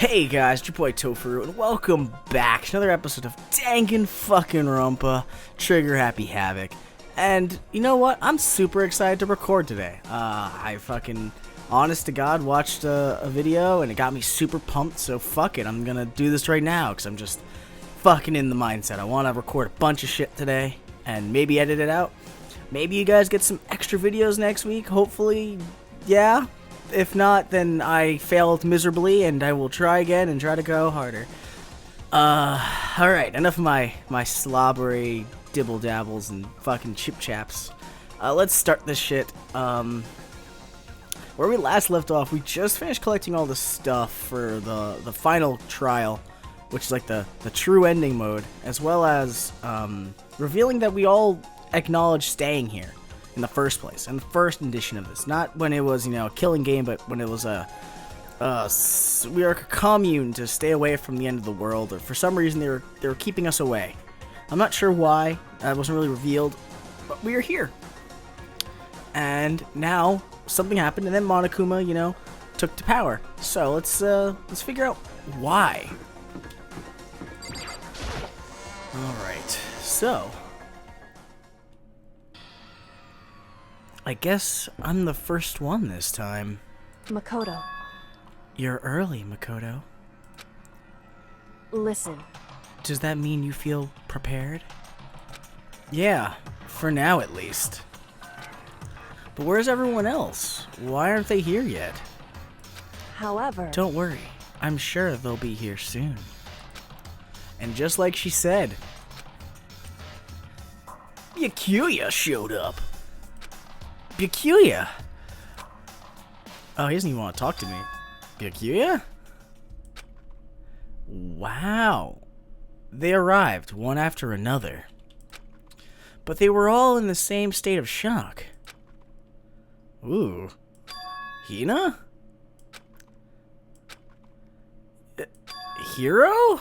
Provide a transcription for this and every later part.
Hey guys, it's your boy Tofuru, and welcome back to another episode of Danganronpa Trigger Happy Havoc. And you know what? I'm super excited to record today. I fucking, honest to God, watched a video and it got me super pumped, so fuck it, I'm gonna do this right now, because I'm just fucking in the mindset. I want to record a bunch of shit today, and maybe edit it out. Maybe you guys get some extra videos next week, hopefully, yeah. If not, then I failed miserably, and I will try again and try to go harder. Alright, enough of my slobbery dibble-dabbles and fucking chip-chaps. Let's start this shit. Where we last left off, we just finished collecting all the stuff for the final trial, which is like the true ending mode, as well as, revealing that we all acknowledge staying here in the first place, in the first edition of this. Not when it was, you know, a killing game, but when it was we are a commune to stay away from the end of the world, or for some reason they were keeping us away. I'm not sure why, that wasn't really revealed, but we are here. And now, something happened, and then Monokuma, you know, took to power. So, let's figure out why. Alright, so I guess I'm the first one this time. Makoto. You're early, Makoto. Listen. Does that mean you feel prepared? Yeah, for now at least. But where's everyone else? Why aren't they here yet? However... Don't worry, I'm sure they'll be here soon. And just like she said, Byakuya showed up. Byakuya? Oh, he doesn't even want to talk to me. Byakuya? Wow. They arrived, one after another. But they were all in the same state of shock. Ooh. Hina? Hero?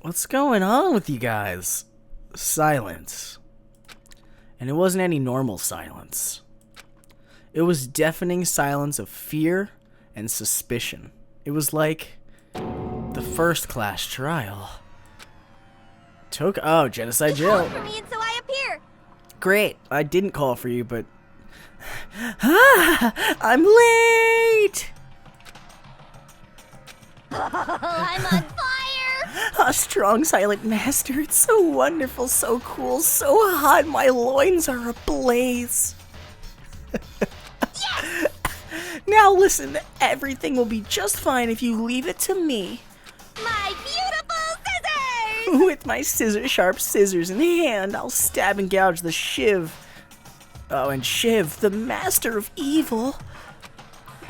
What's going on with you guys? Silence. And it wasn't any normal silence. It was deafening silence of fear and suspicion. It was like the first class trial. Oh, Genocide Jail. You called for me and so I appear. Great. I didn't call for you, but I'm late. I'm on fire. A strong silent master. It's so wonderful, so cool, so hot. My loins are ablaze. Yes! Now listen, everything will be just fine if you leave it to me. My beautiful scissors! With my sharp scissors in hand, I'll stab and gouge the Shiv. Oh, and Shiv, the master of evil.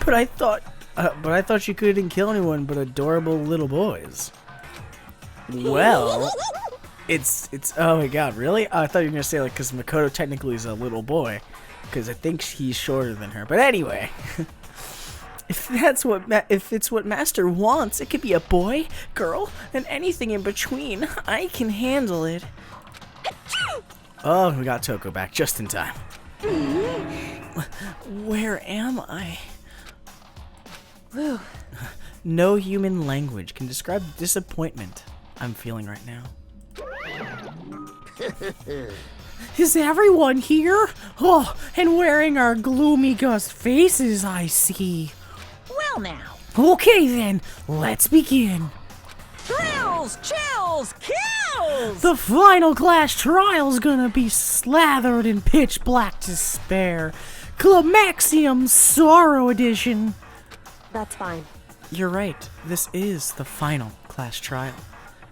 But I thought you couldn't kill anyone but adorable little boys. Well, it's oh my god, really? Oh, I thought you were gonna say, like, because Makoto technically is a little boy, because I think he's shorter than her. But anyway, if it's what Master wants, it could be a boy, girl, and anything in between. I can handle it. Oh, we got Toko back just in time. Where am I? No human language can describe the disappointment I'm feeling right now. Is everyone here? Oh, and wearing our gloomy gust faces, I see. Well now. Okay then, let's begin. Thrills, chills, kills! The final class trial's gonna be slathered in pitch black despair. Climaxium Sorrow Edition. That's fine. You're right, this is the final class trial.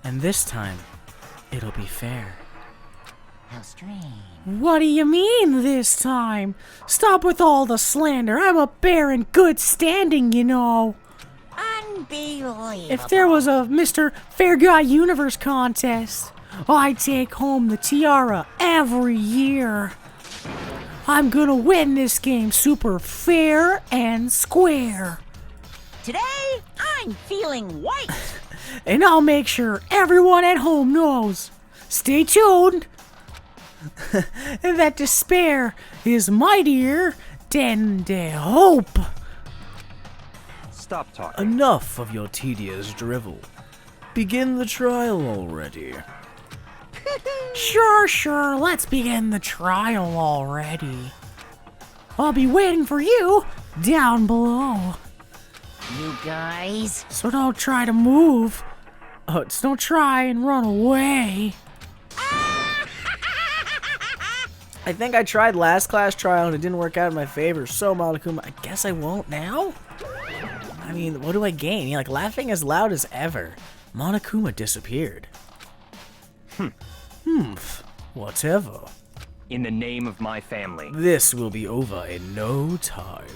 And this time, it'll be fair. How strange. What do you mean, this time? Stop with all the slander. I'm a bear in good standing, you know. Unbelievable. If there was a Mr. Fair Guy Universe contest, I'd take home the tiara every year. I'm gonna win this game super fair and square. Today, I'm feeling white. And I'll make sure everyone at home knows. Stay tuned. That despair is mightier than the hope. stop talking. Enough of your tedious drivel. Begin the trial already. Sure, let's begin the trial already. I'll be waiting for you down below. You guys. So don't try to move. Don't try and run away. I think I tried last class trial and it didn't work out in my favor, so Monokuma, I guess I won't now? I mean, what do I gain? Like, laughing as loud as ever. Monokuma disappeared. Whatever. In the name of my family. This will be over in no time.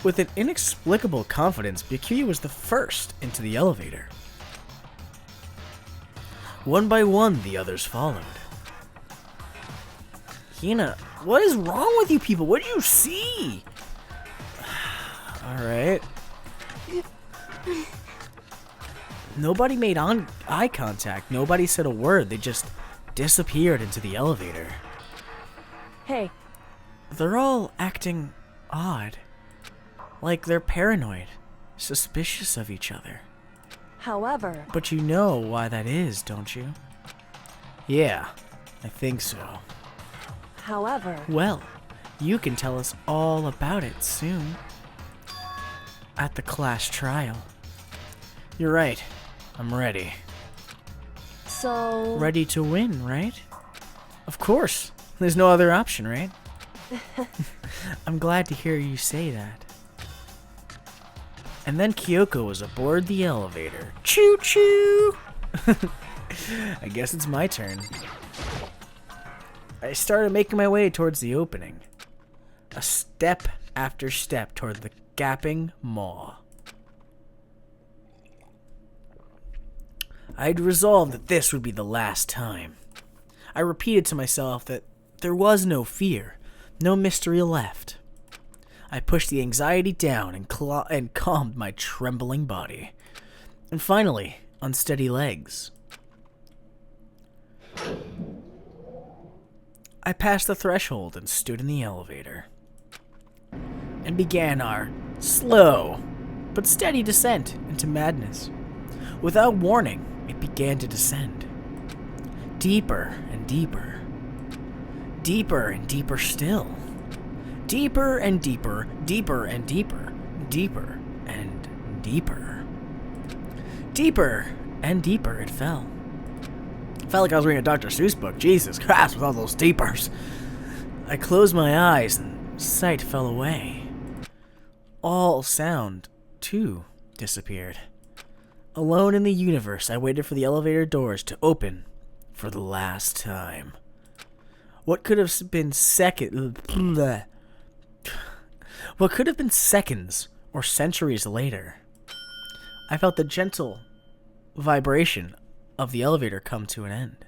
With an inexplicable confidence, Byakuya was the first into the elevator. One by one, the others followed. Hina, what is wrong with you people? What do you see? Alright. Nobody made eye contact. Nobody said a word. They just disappeared into the elevator. Hey, They're all acting odd. Like they're paranoid, suspicious of each other. however, But you know why that is, don't you? Yeah, I think so. however, Well, you can tell us all about it soon. At the class trial. You're right. I'm ready. so... Ready to win, right? Of course. There's no other option, right? I'm glad to hear you say that. And then Kyoko was aboard the elevator. Choo-choo! I guess it's my turn. I started making my way towards the opening. A step after step toward the gaping maw. I'd resolved that this would be the last time. I repeated to myself that there was no fear, no mystery left. I pushed the anxiety down and calmed my trembling body. And finally, unsteady legs. I passed the threshold and stood in the elevator. And began our slow but steady descent into madness. Without warning, it began to descend. Deeper and deeper. Deeper and deeper still. Deeper and deeper, deeper and deeper, deeper and deeper. Deeper and deeper it fell. Felt like I was reading a Dr. Seuss book. Jesus Christ, with all those deepers. I closed my eyes and sight fell away. All sound, too, disappeared. Alone in the universe, I waited for the elevator doors to open for the last time. What could have been What could have been seconds or centuries later? I felt the gentle vibration of the elevator come to an end.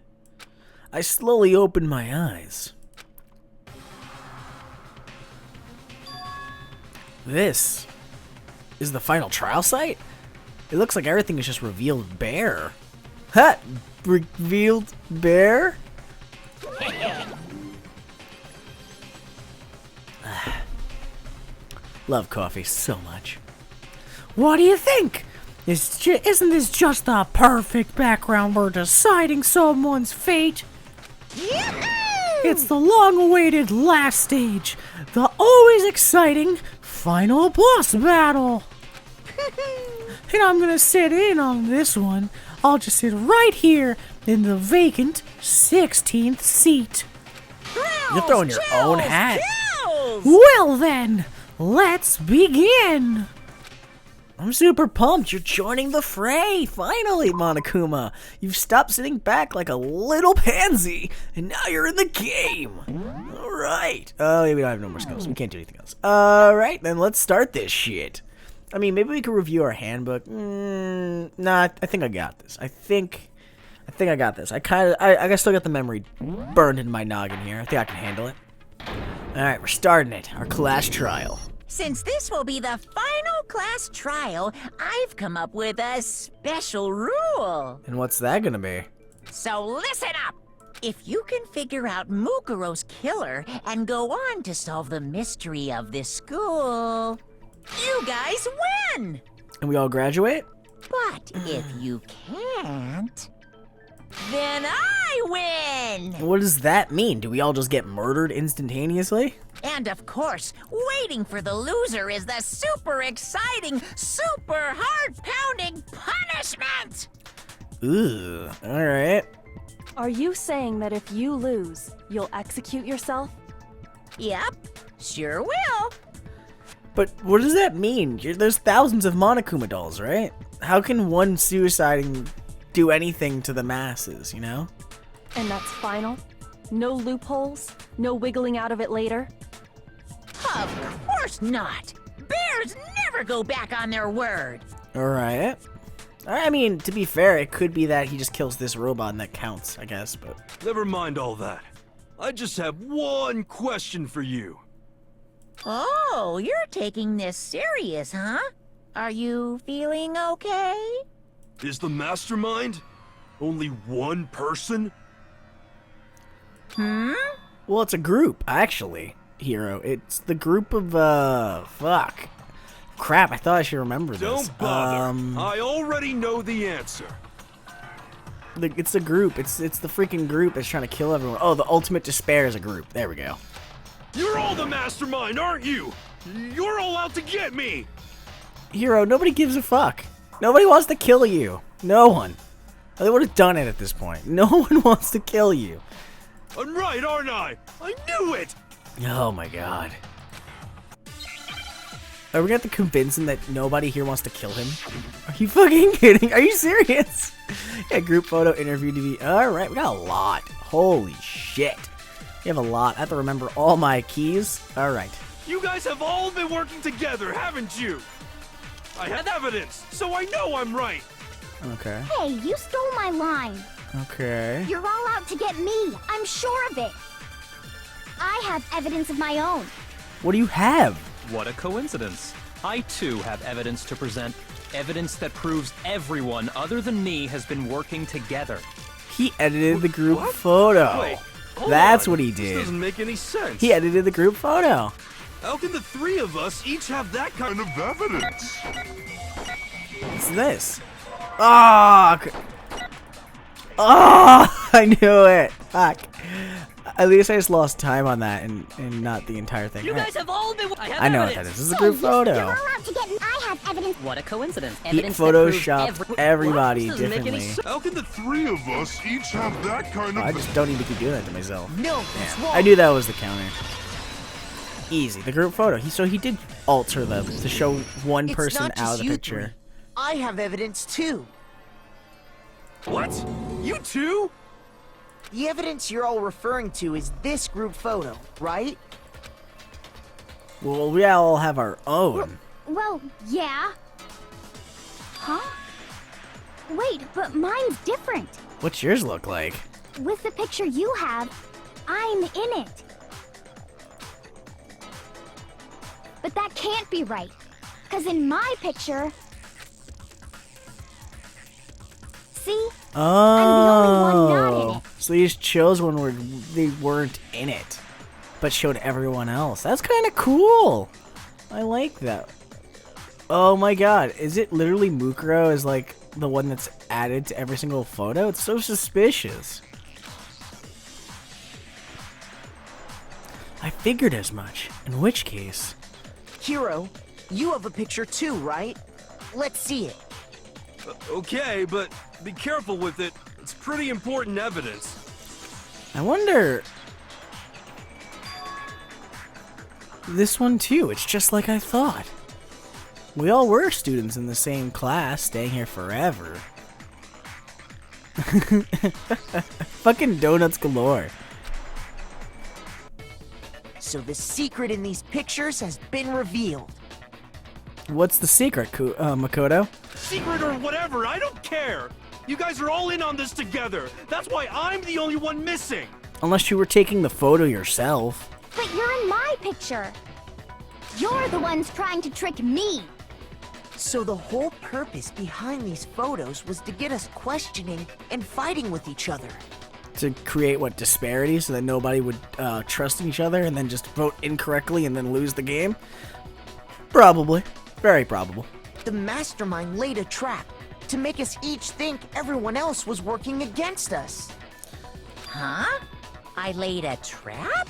I slowly opened my eyes. This is the final trial site? It looks like everything is just revealed bare. Ha! Revealed bare? Love coffee so much. What do you think? Isn't this just the perfect background for deciding someone's fate? It's the long-awaited last stage, the always exciting final boss battle. And I'm gonna sit in on this one. I'll just sit right here in the vacant 16th seat. You're throwing your own hat. Well then, let's begin. I'm super pumped. You're joining the fray. Finally, Monokuma. You've stopped sitting back like a little pansy, and now you're in the game. All right. Oh, yeah, we don't have no more skills. We can't do anything else. All right, then let's start this shit. I mean, maybe we could review our handbook. Nah, I think I got this. I think I got this. I still got the memory burned in my noggin here. I think I can handle it. All right, we're starting it. Our class trial. Since this will be the final class trial, I've come up with a special rule. And what's that gonna be? So listen up! If you can figure out Mukuro's killer and go on to solve the mystery of this school, You guys win! And we all graduate? But if you can't, then I win! What does that mean? Do we all just get murdered instantaneously? And of course, waiting for the loser is the super exciting, super heart-pounding punishment! Ooh, alright. Are you saying that if you lose, you'll execute yourself? Yep, sure will. But what does that mean? There's thousands of Monokuma dolls, right? How can one suiciding do anything to the masses, you know? And that's final? No loopholes? No wiggling out of it later? Of course not. Bears never go back on their word. Alright. I mean, to be fair, it could be that he just kills this robot and that counts, I guess, but... Never mind all that. I just have one question for you. Oh, you're taking this serious, huh? Are you feeling okay? Is the mastermind only one person? Well, it's a group, actually, Hero. It's the group of, fuck. Crap, I thought I should remember this. Don't bother. I already know the answer. It's a group. It's the freaking group that's trying to kill everyone. Oh, the Ultimate Despair is a group. There we go. You're all the mastermind, aren't you? You're all out to get me! Hero, nobody gives a fuck. Nobody wants to kill you. No one. They would have done it at this point. No one wants to kill you. I'm right, aren't I? I knew it! Oh my god. Are we gonna have to convince him that nobody here wants to kill him? Are you fucking kidding? Are you serious? Yeah, group photo, interview, TV. Alright, we got a lot. Holy shit. We have a lot. I have to remember all my keys. Alright. You guys have all been working together, haven't you? I have evidence, so I know I'm right. Okay. Hey, you stole my line. Okay. You're all out to get me. I'm sure of it. I have evidence of my own. What do you have? What a coincidence. I too have evidence to present. Evidence that proves everyone other than me has been working together. He edited the group photo. Wait, hold That's on. what he This did. doesn't make any sense. He edited the group photo. How can the three of us each have that kind of evidence? What's this? Ah! Oh, I knew it. Fuck. At least I just lost time on that and not the entire thing. You guys have all been. I know what that is. This is a group photo. You're all out to get me. I have evidence. What a coincidence. He Evidence that proves photoshopped everybody What? This doesn't make any differently. How can the three of us each have that kind of I just don't need to keep doing that to myself. No, that's wrong. I knew that was the counter. Easy. The group photo. So he did alter them to show one It's person not out just of the you picture. three. I have evidence too. What? You too? The evidence you're all referring to is this group photo, right? Well, we all have our own. Well, yeah. Huh? Wait, but mine's different. What's yours look like? With the picture you have, I'm in it. But that can't be right. Because in my picture... See? Oh. I'm the only one not in it. So they just chose one where they weren't in it, but showed everyone else. That's kind of cool. I like that. Oh my god. Is it literally Mukuro is like the one that's added to every single photo? It's so suspicious. I figured as much. In which case... Hero, you have a picture too, right? Let's see it. Okay, but be careful with it. It's pretty important evidence. I wonder... This one too, it's just like I thought. We all were students in the same class, staying here forever. Fucking donuts galore. So the secret in these pictures has been revealed. What's the secret, Makoto? Secret or whatever, I don't care. You guys are all in on this together. That's why I'm the only one missing. Unless you were taking the photo yourself. But you're in my picture. You're the ones trying to trick me. So the whole purpose behind these photos was to get us questioning and fighting with each other. To create, what, disparity so that nobody would trust each other and then just vote incorrectly and then lose the game? Probably. Very probable. The mastermind laid a trap to make us each think everyone else was working against us. Huh? I laid a trap?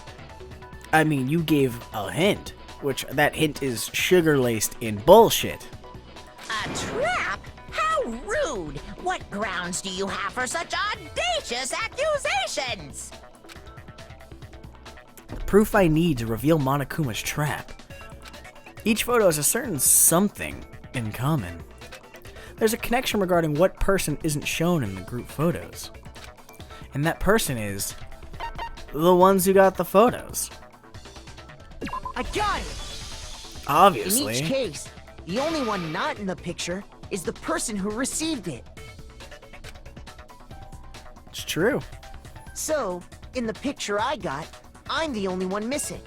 I mean, you gave a hint, which that hint is sugar-laced in bullshit. A trap? How rude! What grounds do you have for such audacious accusations? The proof I need to reveal Monokuma's trap. Each photo has a certain something in common. There's a connection regarding what person isn't shown in the group photos. And that person is the ones who got the photos. I got it! Obviously. In each case, the only one not in the picture is the person who received it. It's true. So, in the picture I got, I'm the only one missing.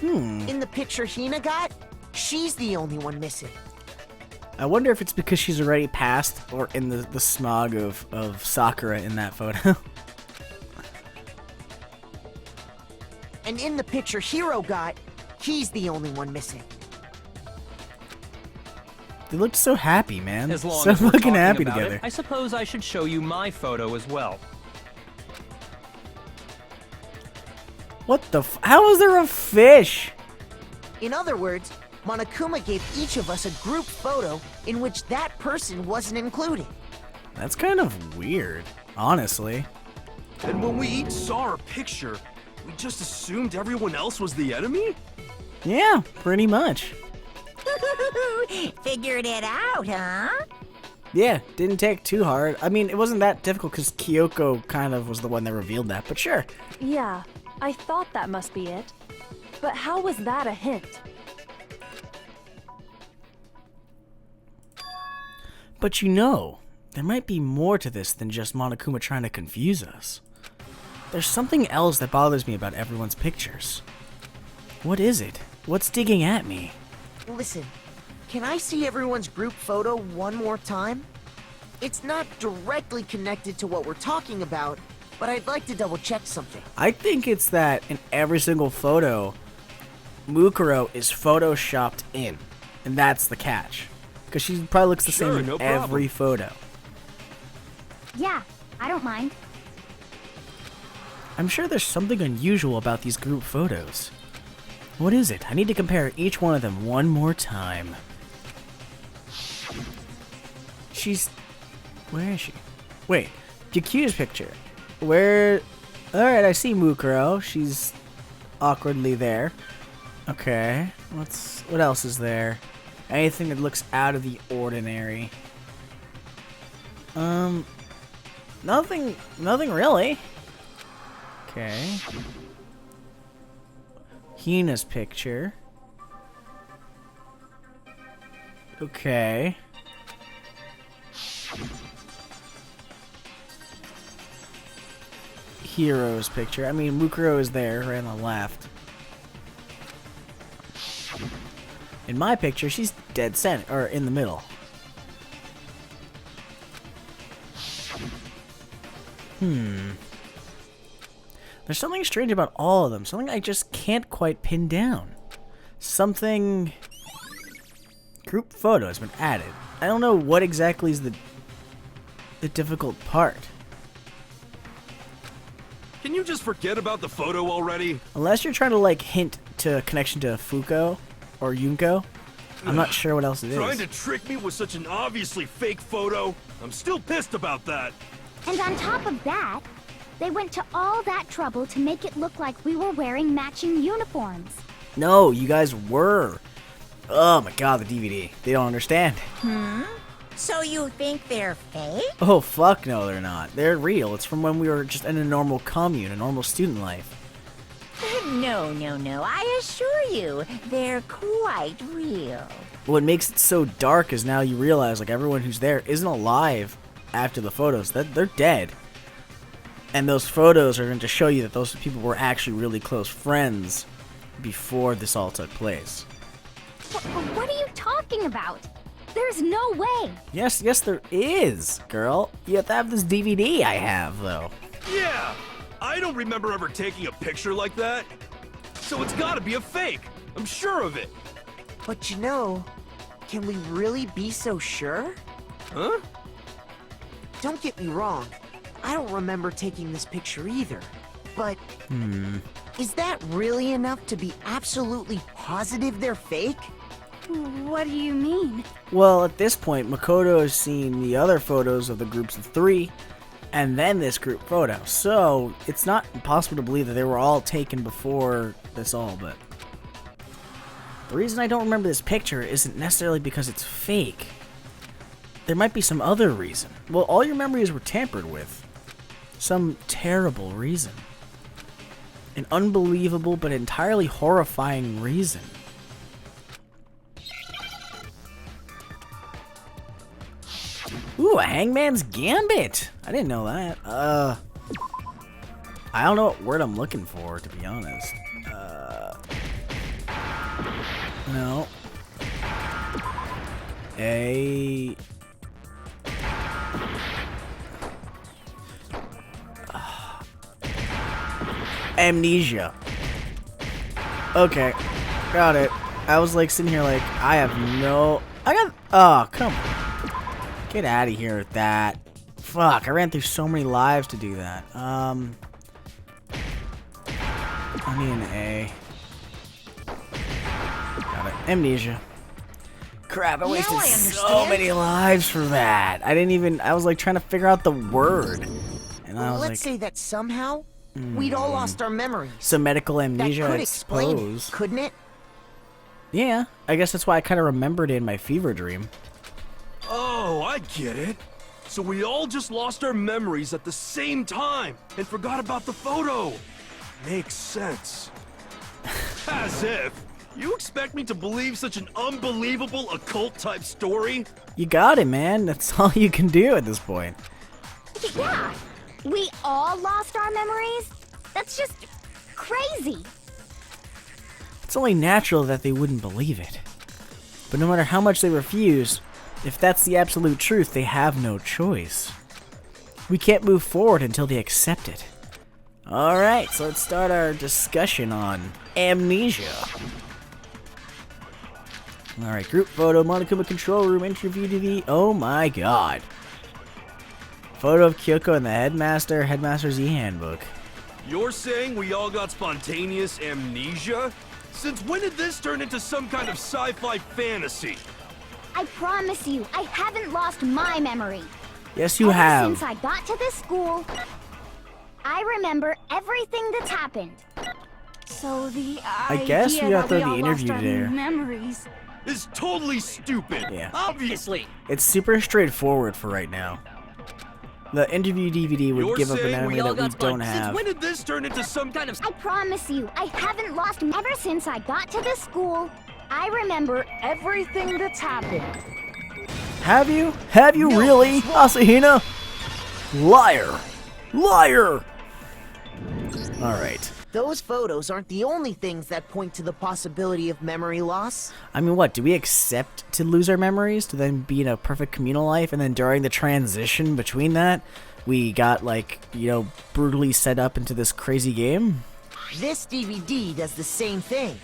In the picture Hina got, she's the only one missing. I wonder if it's because she's already passed or in the smog of Sakura in that photo. And in the picture Hiro got, he's the only one missing. They looked so happy, man. As long so as we're fucking talking happy about together. it, I suppose I should show you my photo as well. What the how is there a fish? In other words, Monokuma gave each of us a group photo in which that person wasn't included. That's kind of weird, honestly. And when we each saw our picture, we just assumed everyone else was the enemy? Yeah, pretty much. Figured it out, huh? Yeah, didn't take too hard. I mean, it wasn't that difficult because Kyoko kind of was the one that revealed that, but sure. Yeah, I thought that must be it. But how was that a hint? But you know, there might be more to this than just Monokuma trying to confuse us. There's something else that bothers me about everyone's pictures. What is it? What's digging at me? Listen, can I see everyone's group photo one more time? It's not directly connected to what we're talking about, but I'd like to double check something. I think it's that in every single photo, Mukuro is photoshopped in. And that's the catch. Because she probably looks the Sure, same no in every problem. photo. Yeah, I don't mind. I'm sure there's something unusual about these group photos. What is it? I need to compare each one of them one more time. She's... Where is she? Wait, Yaku's picture. Where... Alright, I see Mukuro. She's awkwardly there. Okay, what else is there? Anything that looks out of the ordinary. Nothing really. Okay. Hina's picture. Okay. Hiro's picture. I mean, Mukuro is there, right on the left. In my picture, she's dead center, or in the middle. There's something strange about all of them. Something I just can't quite pin down. Something... Group photo has been added. I don't know what exactly is the difficult part. Can you just forget about the photo already? Unless you're trying to, like, hint to a connection to Fuko or Yunko. I'm not sure what else it is. Trying to trick me with such an obviously fake photo? I'm still pissed about that. And on top of that, they went to all that trouble to make it look like we were wearing matching uniforms. No, you guys were. Oh my god, the DVD. They don't understand. So you think they're fake? Oh, fuck no, they're not. They're real. It's from when we were just in a normal commune, a normal student life. No, I assure you, they're quite real. What makes it so dark is now you realize, like, everyone who's there isn't alive after the photos. They're dead. And those photos are going to show you that those people were actually really close friends before this all took place. What are you talking about? There's no way. Yes, there is, girl. You have to have this DVD I have, though. Yeah! I don't remember ever taking a picture like that. So it's gotta be a fake. I'm sure of it. But you know, can we really be so sure? Huh? Don't get me wrong, I don't remember taking this picture either. But is that really enough to be absolutely positive they're fake? What do you mean? Well, at this point, Makoto has seen the other photos of the groups of 3, and then this group photo. So, it's not impossible to believe that they were all taken before this all, but... The reason I don't remember this picture isn't necessarily because it's fake. There might be some other reason. Well, all your memories were tampered with. Some terrible reason. An unbelievable but entirely horrifying reason. Ooh, a Hangman's Gambit! I didn't know that. I don't know what word I'm looking for, to be honest. No. Amnesia. Okay, got it. I was like sitting here like, I have no... Oh, come on. Get out of here with that. Fuck, I ran through so many lives to do that. I need an A. Got it. Amnesia. Crap, I wasted so many lives for that. I was like trying to figure out the word. And I was Let's like... say that somehow we'd all lost our memories. Some medical amnesia, That could I explain suppose. it, couldn't it? Yeah, I guess that's why I kind of remembered it in my fever dream. Oh, I get it. So we all just lost our memories at the same time and forgot about the photo. Makes sense. As if. You expect me to believe such an unbelievable occult-type story? You got it, man. That's all you can do at this point. Yeah, we all lost our memories? That's just crazy. It's only natural that they wouldn't believe it. But no matter how much they refuse, if that's the absolute truth, they have no choice. We can't move forward until they accept it. Alright, so let's start our discussion on amnesia. Alright, group photo, Monokuma control room, interview TV. Oh my god. Photo of Kyoko and the headmaster's e-handbook. You're saying we all got spontaneous amnesia? Since when did this turn into some kind of sci-fi fantasy? I promise you, I haven't lost my memory. Yes, you have. Since I got to this school, I remember everything that's happened. So the I guess we got to throw the interview there. memories. Is totally stupid. Yeah. Obviously. It's super straightforward for right now. The interview DVD would You're give up an saying memory we all that we got don't Since have. when did this turn into some kind of... I promise you, I haven't lost ever since I got to this school. I remember everything that's happened. Have you? Have you really, Asahina? Liar! Liar! Alright. Those photos aren't the only things that point to the possibility of memory loss. I mean, what? Do we accept to lose our memories to then be in a perfect communal life, and then during the transition between that, we got, like, you know, brutally set up into this crazy game? This DVD does the same thing.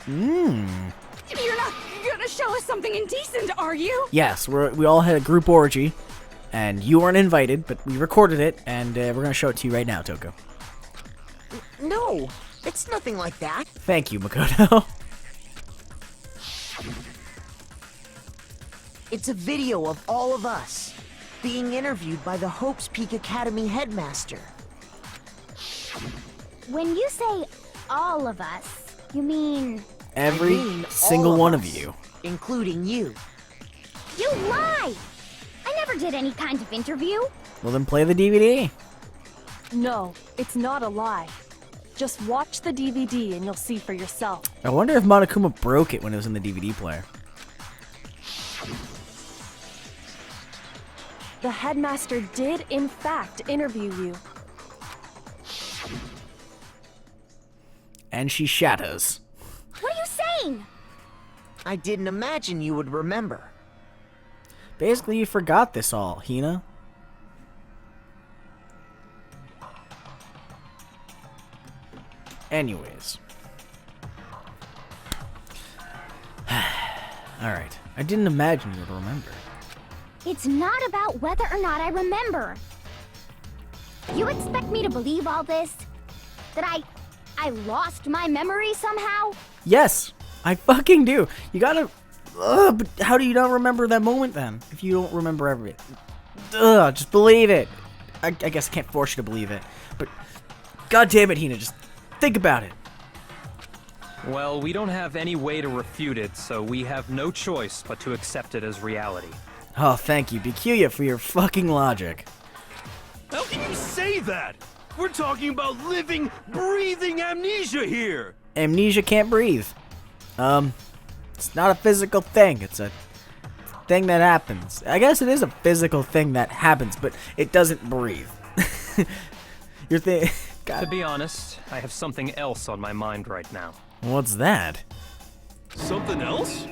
You're not gonna show us something indecent, are you? Yes, we all had a group orgy, and you weren't invited, but we recorded it, and we're gonna show it to you right now, Toko. No, it's nothing like that. Thank you, Makoto. It's a video of all of us being interviewed by the Hope's Peak Academy headmaster. When you say all of us, you mean... Every I mean single all one of us, you. including you. You lie! I never did any kind of interview. Well, then play the DVD. No, it's not a lie. Just watch the DVD and you'll see for yourself. I wonder if Monokuma broke it when it was in the DVD player. The headmaster did, in fact, interview you. And she shatters. What are you saying? I didn't imagine you would remember. Basically, you forgot this all, Hina. Anyways. Alright. I didn't imagine you would remember. It's not about whether or not I remember. You expect me to believe all this? That I lost my memory somehow? Yes, I fucking do. You gotta... but how do you not remember that moment then? If you don't remember everything. Just believe it. I guess I can't force you to believe it. But god damn it, Hina, just think about it. Well, we don't have any way to refute it, so we have no choice but to accept it as reality. Oh, thank you, Bikuya, for your fucking logic. How can you say that? We're talking about living, breathing amnesia here! Amnesia can't breathe. It's not a physical thing. It's a thing that happens. I guess it is a physical thing that happens, but it doesn't breathe. You're thinking... To be honest, I have something else on my mind right now. What's that? Something else?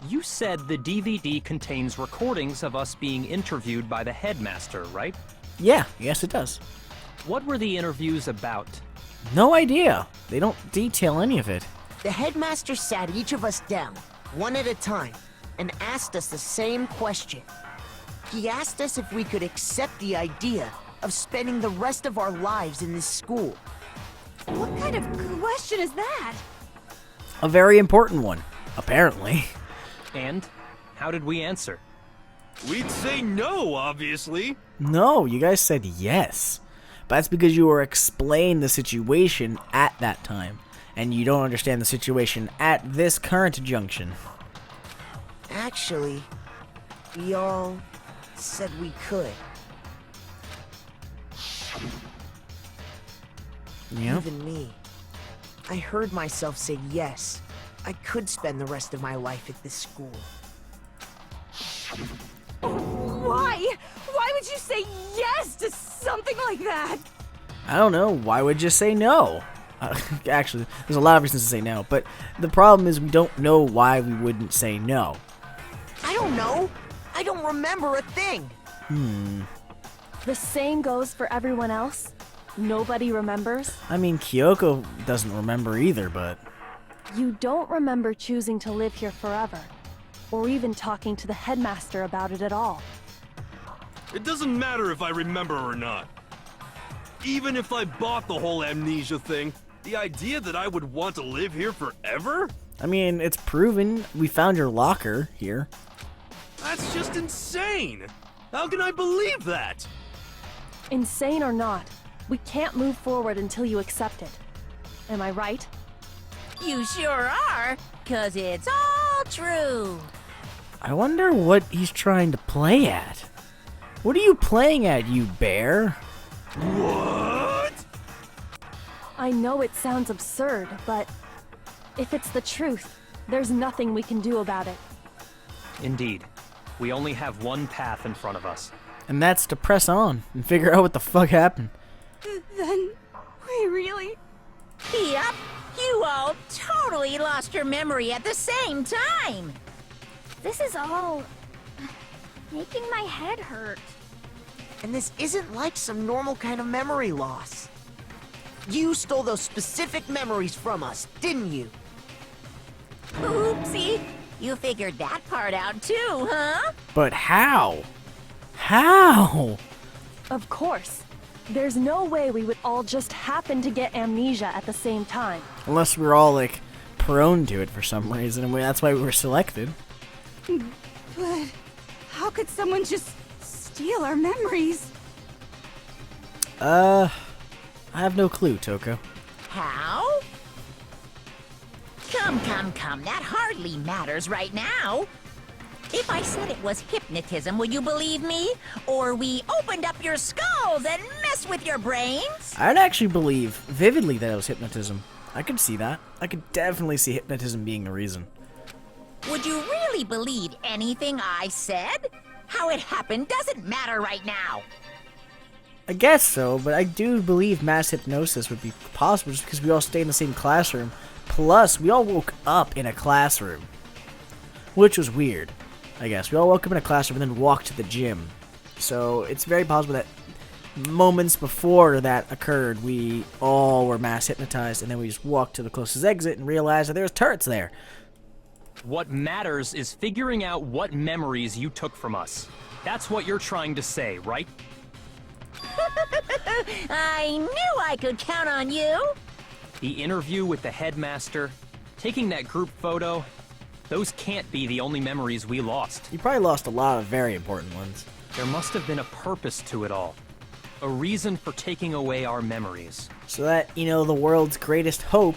You said the DVD contains recordings of us being interviewed by the headmaster, right? Yeah, yes it does. What were the interviews about? No idea. They don't detail any of it. The headmaster sat each of us down, one at a time, and asked us the same question. He asked us if we could accept the idea of spending the rest of our lives in this school. What kind of question is that? A very important one, apparently. And how did we answer? We'd say no, obviously. No, you guys said yes. But that's because you were explaining the situation at that time. And you don't understand the situation at this current junction. Actually, we all said we could. Yeah. Even me. I heard myself say yes. I could spend the rest of my life at this school. Why? Why would you say yes to something like that? I don't know. Why would you say no? Actually, there's a lot of reasons to say no. But the problem is we don't know why we wouldn't say no. I don't know. I don't remember a thing. The same goes for everyone else? Nobody remembers? I mean, Kyoko doesn't remember either, but... You don't remember choosing to live here forever, or even talking to the headmaster about it at all. It doesn't matter if I remember or not. Even if I bought the whole amnesia thing, the idea that I would want to live here forever? I mean, it's proven. We found your locker here. That's just insane! How can I believe that? Insane or not, we can't move forward until you accept it. Am I right? You sure are, 'cause it's all true. I wonder what he's trying to play at. What are you playing at, you bear? What? I know it sounds absurd, but if it's the truth, there's nothing we can do about it. Indeed. We only have one path in front of us. And that's to press on and figure out what the fuck happened. Then, we really... Yep, you all totally lost your memory at the same time. This is all making my head hurt. And this isn't like some normal kind of memory loss. You stole those specific memories from us, didn't you? Oopsie, you figured that part out too, huh? But how? How? Of course. There's no way we would all just happen to get amnesia at the same time. Unless we're all, like, prone to it for some reason, and that's why we were selected. But how could someone just steal our memories? I have no clue, Toko. How? Come, that hardly matters right now. If I said it was hypnotism, would you believe me? Or we opened up your skulls and messed with your brains? I'd actually believe vividly that it was hypnotism. I could see that. I could definitely see hypnotism being the reason. Would you really believe anything I said? How it happened doesn't matter right now. I guess so, but I do believe mass hypnosis would be possible just because we all stayed in the same classroom. Plus, we all woke up in a classroom. Which was weird, I guess. We all woke up in a classroom and then walked to the gym. So, it's very possible that moments before that occurred, we all were mass hypnotized and then we just walked to the closest exit and realized that there was turrets there. What matters is figuring out what memories you took from us. That's what you're trying to say, right? I knew I could count on you. The interview with the headmaster, taking that group photo, those can't be the only memories we lost. You probably lost a lot of very important ones. There must have been a purpose to it all. A reason for taking away our memories. So that, you know, the world's greatest hope,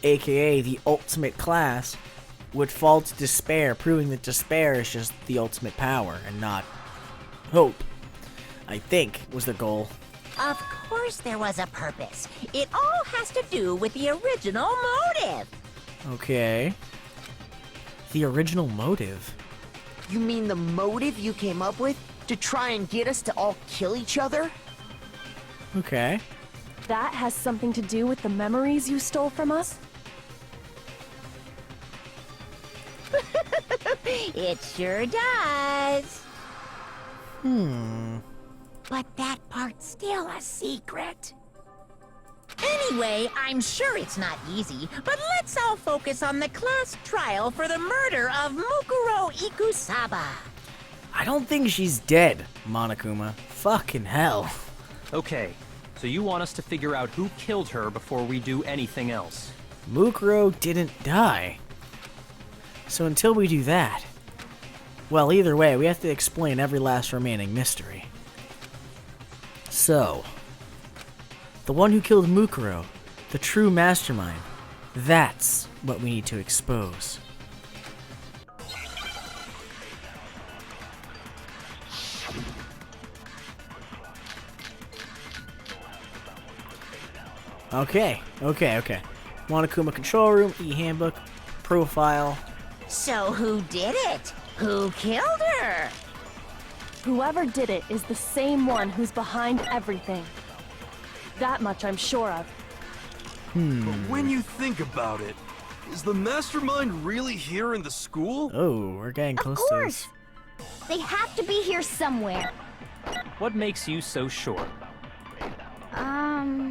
aka the ultimate class, would fall to despair, proving that despair is just the ultimate power and not hope, I think, was the goal. Of course there was a purpose. It all has to do with the original motive. Okay. The original motive? You mean the motive you came up with to try and get us to all kill each other? Okay. That has something to do with the memories you stole from us? It sure does. But that part's still a secret. Anyway, I'm sure it's not easy, but let's all focus on the class trial for the murder of Mukuro Ikusaba. I don't think she's dead, Monokuma. Fucking hell. Okay, so you want us to figure out who killed her before we do anything else. Mukuro didn't die. So until we do that, well, either way, we have to explain every last remaining mystery. So, the one who killed Mukuro, the true mastermind, that's what we need to expose. Okay. Monokuma control room, e-handbook, profile. So who did it? Who killed her? Whoever did it is the same one who's behind everything. That much I'm sure of. But when you think about it, is the mastermind really here in the school? Oh, we're getting Of close to course! this. They have to be here somewhere. What makes you so sure?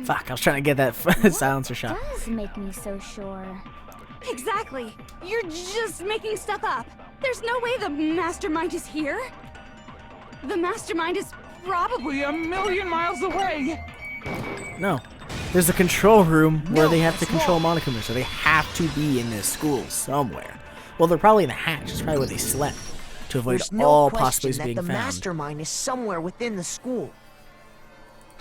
Fuck, I was trying to get that silencer shot. Does make me so sure. Exactly. You're just making stuff up. There's no way the mastermind is here. The mastermind is probably a million miles away. No. There's a control room where they have to control Monokuma, so they have to be in this school somewhere. Well, they're probably in the hatch. It's probably where they slept to avoid There's no all question possibilities that being the found. mastermind is somewhere within the school.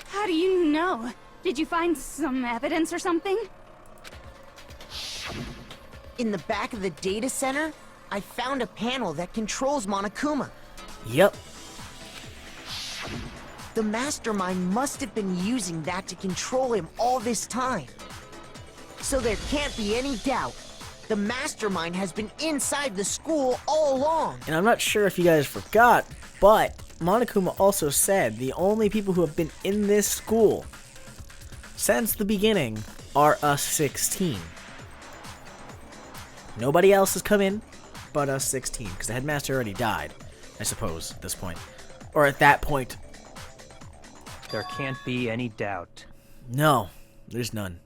How do you know? Did you find some evidence or something? In the back of the data center, I found a panel that controls Monokuma. Yep. The mastermind must have been using that to control him all this time. So there can't be any doubt. The mastermind has been inside the school all along. And I'm not sure if you guys forgot, but Monokuma also said the only people who have been in this school since the beginning are us 16. Nobody else has come in but us 16, because the headmaster already died, I suppose, at this point. Or at that point. There can't be any doubt. No, there's none.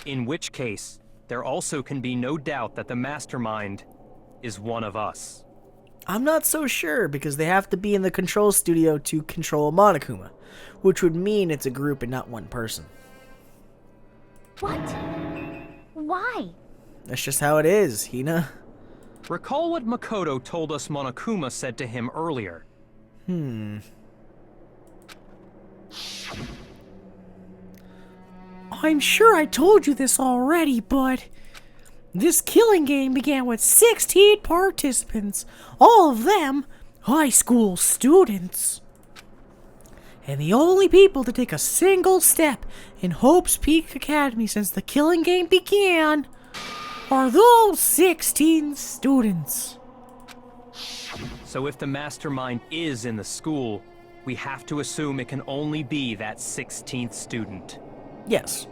In which case, there also can be no doubt that the mastermind is one of us. I'm not so sure, because they have to be in the control studio to control Monokuma, which would mean it's a group and not one person. What? Why? That's just how it is, Hina. Recall what Makoto told us Monokuma said to him earlier. I'm sure I told you this already, but this killing game began with 16 participants, all of them high school students. And the only people to take a single step in Hope's Peak Academy since the killing game began are those 16 students. So if the mastermind is in the school, we have to assume it can only be that 16th student. Yes.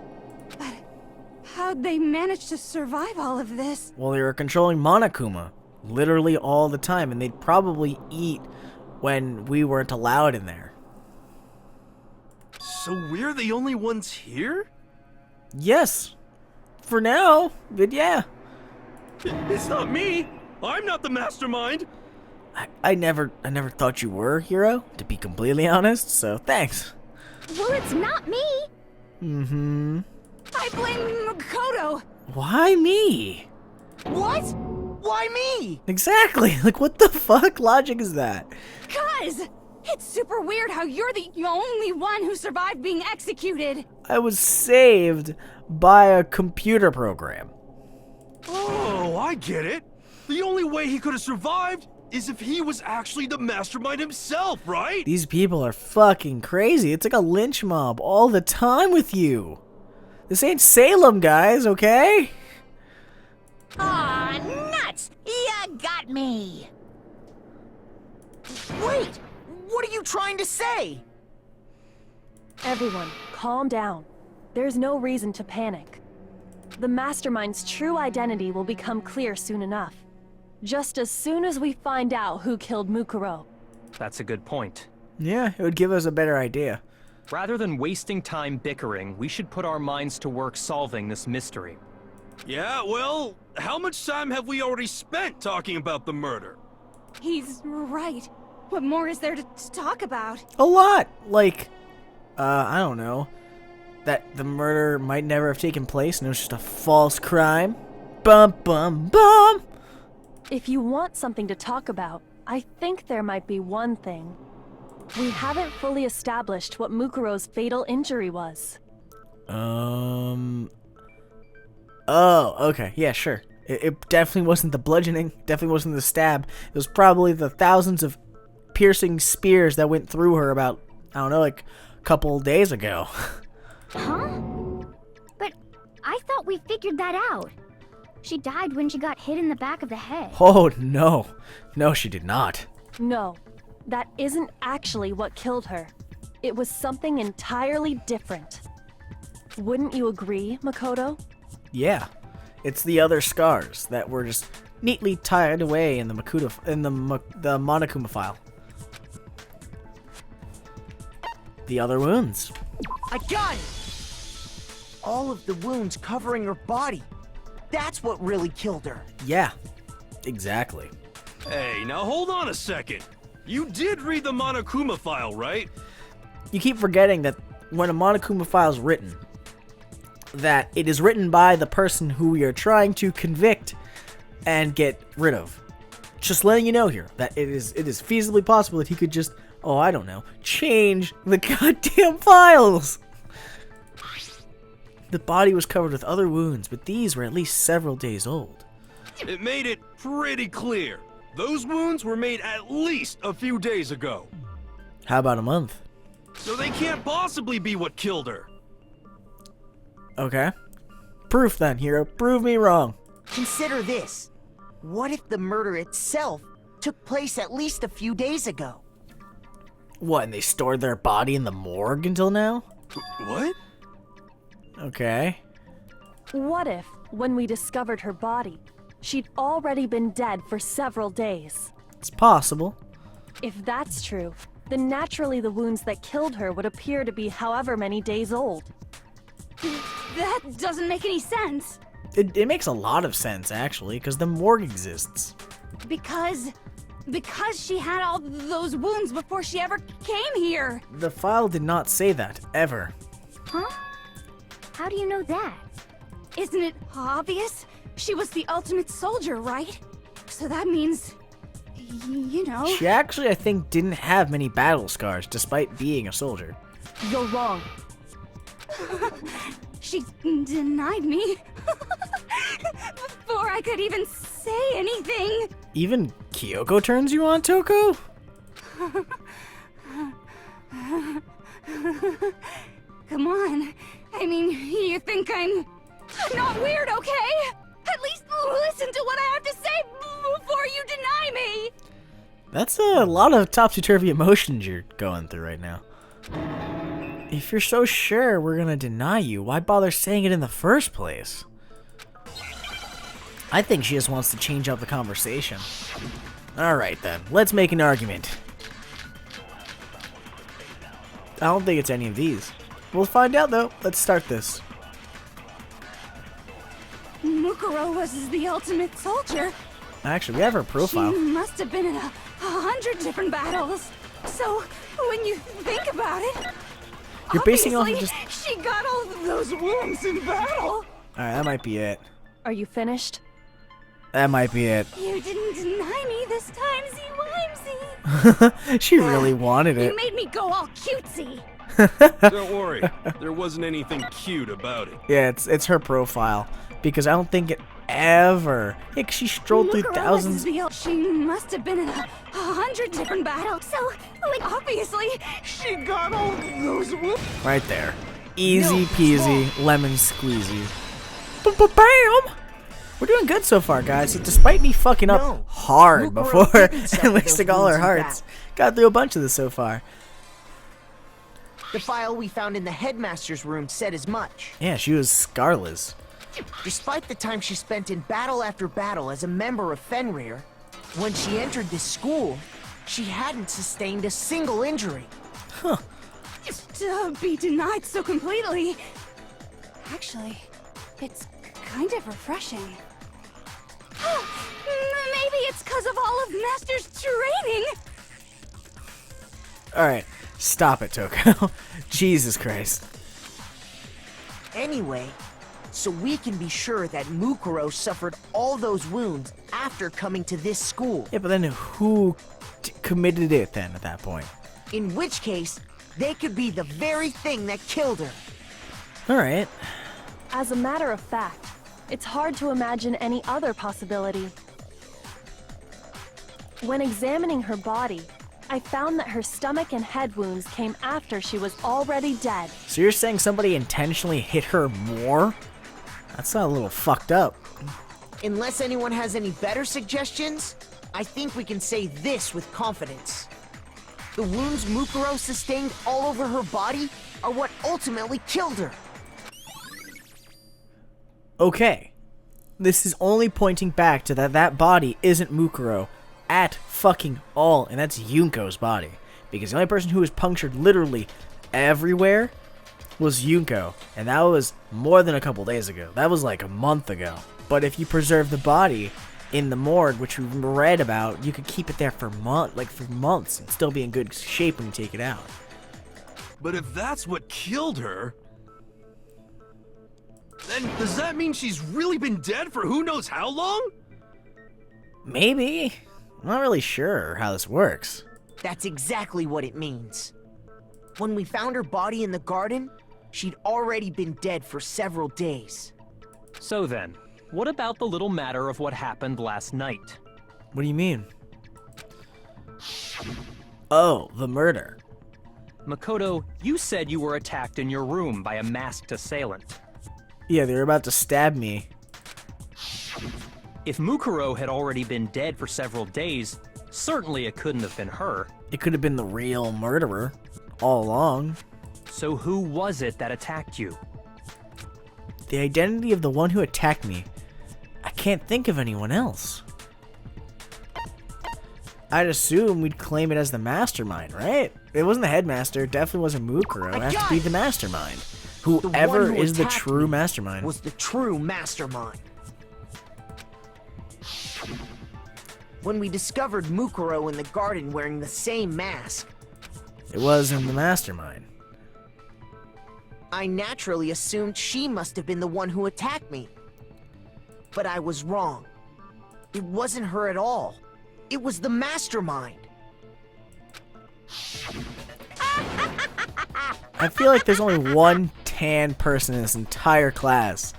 How'd they manage to survive all of this? Well, they were controlling Monokuma literally all the time, and they'd probably eat when we weren't allowed in there. So we're the only ones here? Yes. For now, but yeah. It's not me! I'm not the mastermind! I never thought you were, Hero, to be completely honest, so thanks. Well, it's not me. Mm-hmm. I blame Makoto. Why me? What? Why me? Exactly. Like, what the fuck logic is that? Cuz it's super weird how you're the only one who survived being executed. I was saved by a computer program. Oh, I get it. The only way he could have survived is if he was actually the mastermind himself, right? These people are fucking crazy. It's like a lynch mob all the time with you. This ain't Salem, guys, okay? Aw, nuts! You got me! Wait! What are you trying to say? Everyone, calm down. There's no reason to panic. The Mastermind's true identity will become clear soon enough. Just as soon as we find out who killed Mukuro. That's a good point. Yeah, it would give us a better idea. Rather than wasting time bickering, we should put our minds to work solving this mystery. Yeah, well, how much time have we already spent talking about the murder? He's right. What more is there to talk about? A lot! Like, I don't know. That the murder might never have taken place and it was just a false crime. Bum bum bum! If you want something to talk about, I think there might be one thing. We haven't fully established what Mukuro's fatal injury was. Oh, okay. Yeah, sure. It definitely wasn't the bludgeoning. Definitely wasn't the stab. It was probably the thousands of piercing spears that went through her about, I don't know, like a couple days ago. Huh? But I thought we figured that out. She died when she got hit in the back of the head. Oh, no. No, she did not. No, that isn't actually what killed her. It was something entirely different. Wouldn't you agree, Makoto? Yeah. It's the other scars that were just neatly tied away in the the Monokuma file. The other wounds. I got it! All of the wounds covering her body. That's what really killed her. Yeah, exactly. Hey, now hold on a second. You did read the Monokuma file, right? You keep forgetting that when a Monokuma file is written, that it is written by the person who we are trying to convict and get rid of. Just letting you know here that it is feasibly possible that he could just, oh, I don't know, change the goddamn files. The body was covered with other wounds, but these were at least several days old. It made it pretty clear. Those wounds were made at least a few days ago. How about a month? So they can't possibly be what killed her. Okay. Proof then, Hero. Prove me wrong. Consider this. What if the murder itself took place at least a few days ago? What, and they stored their body in the morgue until now? What? Okay. What if, when we discovered her body, she'd already been dead for several days? It's possible. If that's true, then naturally the wounds that killed her would appear to be however many days old. That doesn't make any sense. It makes a lot of sense, actually, because the morgue exists. Because she had all those wounds before she ever came here. The file did not say that, ever. Huh? How do you know that? Isn't it obvious? She was the ultimate soldier, right? So that means, you know... She actually, I think, didn't have many battle scars, despite being a soldier. You're wrong. She denied me. Before I could even say anything. Even Kyoko turns you on, Toko? Come on. I mean, you think I'm not weird, okay? At least listen to what I have to say before you deny me. That's a lot of topsy-turvy emotions you're going through right now. If you're so sure we're gonna deny you, why bother saying it in the first place? I think she just wants to change up the conversation. Alright then, let's make an argument. I don't think it's any of these. We'll find out though. Let's start this. Mukuro was the ultimate soldier. Actually, we have her profile. She must have been in 100 different battles. So, when you think about it, You're basing off of obviously, just... she got all of those wounds in battle. Alright, that might be it. Are you finished? That might be it. You didn't deny me this time, Z-Wimsy. She really wanted it. You made me go all cutesy. Don't worry, there wasn't anything cute about it. Yeah, it's her profile. Because I don't think it ever... Yeah, 'cause she strolled through Mukuro thousands... She must have been in 100 different battles. So, obviously, she got all of those wounds. Right there. Easy peasy, lemon squeezy. Bam! We're doing good so far, guys. So despite me fucking up No, hard Mukuro before didn't suffer and wasting those all our wounds in hearts, got through a bunch of this so far. The file we found in the headmaster's room said as much. Yeah, she was scarless. Despite the time she spent in battle after battle as a member of Fenrir, when she entered this school, she hadn't sustained a single injury. To be denied so completely. Actually, it's kind of refreshing. Maybe it's because of all of Master's training. Alright, stop it, Toko. Jesus Christ. Anyway, so we can be sure that Mukuro suffered all those wounds after coming to this school. Yeah, but then who committed it then at that point? In which case, they could be the very thing that killed her. Alright. As a matter of fact, it's hard to imagine any other possibility. When examining her body, I found that her stomach and head wounds came after she was already dead. So you're saying somebody intentionally hit her more? That's a little fucked up. Unless anyone has any better suggestions, I think we can say this with confidence. The wounds Mukuro sustained all over her body are what ultimately killed her. Okay. This is only pointing back to that body isn't Mukuro at fucking all, and that's Yunko's body. Because the only person who was punctured literally everywhere was Yunko, and that was more than a couple days ago. That was like a month ago. But if you preserve the body in the morgue, which we read about, you could keep it there for months and still be in good shape when you take it out. But if that's what killed her, then does that mean she's really been dead for who knows how long? Maybe. I'm not really sure how this works. That's exactly what it means. When we found her body in the garden, she'd already been dead for several days. So then, what about the little matter of what happened last night? What do you mean? Oh, the murder. Makoto, you said you were attacked in your room by a masked assailant. Yeah, they were about to stab me. If Mukuro had already been dead for several days, certainly it couldn't have been her. It could have been the real murderer all along. So who was it that attacked you? The identity of the one who attacked me. I can't think of anyone else. I'd assume we'd claim it as the mastermind, right? It wasn't the headmaster. It definitely wasn't Mukuro. It has to be the mastermind. Whoever The one who is the attacked true me mastermind. was the true mastermind. When we discovered Mukuro in the garden wearing the same mask, It wasn't the mastermind. I naturally assumed she must have been the one who attacked me. But I was wrong. It wasn't her at all. It was the mastermind. I feel like there's only one tan person in this entire class.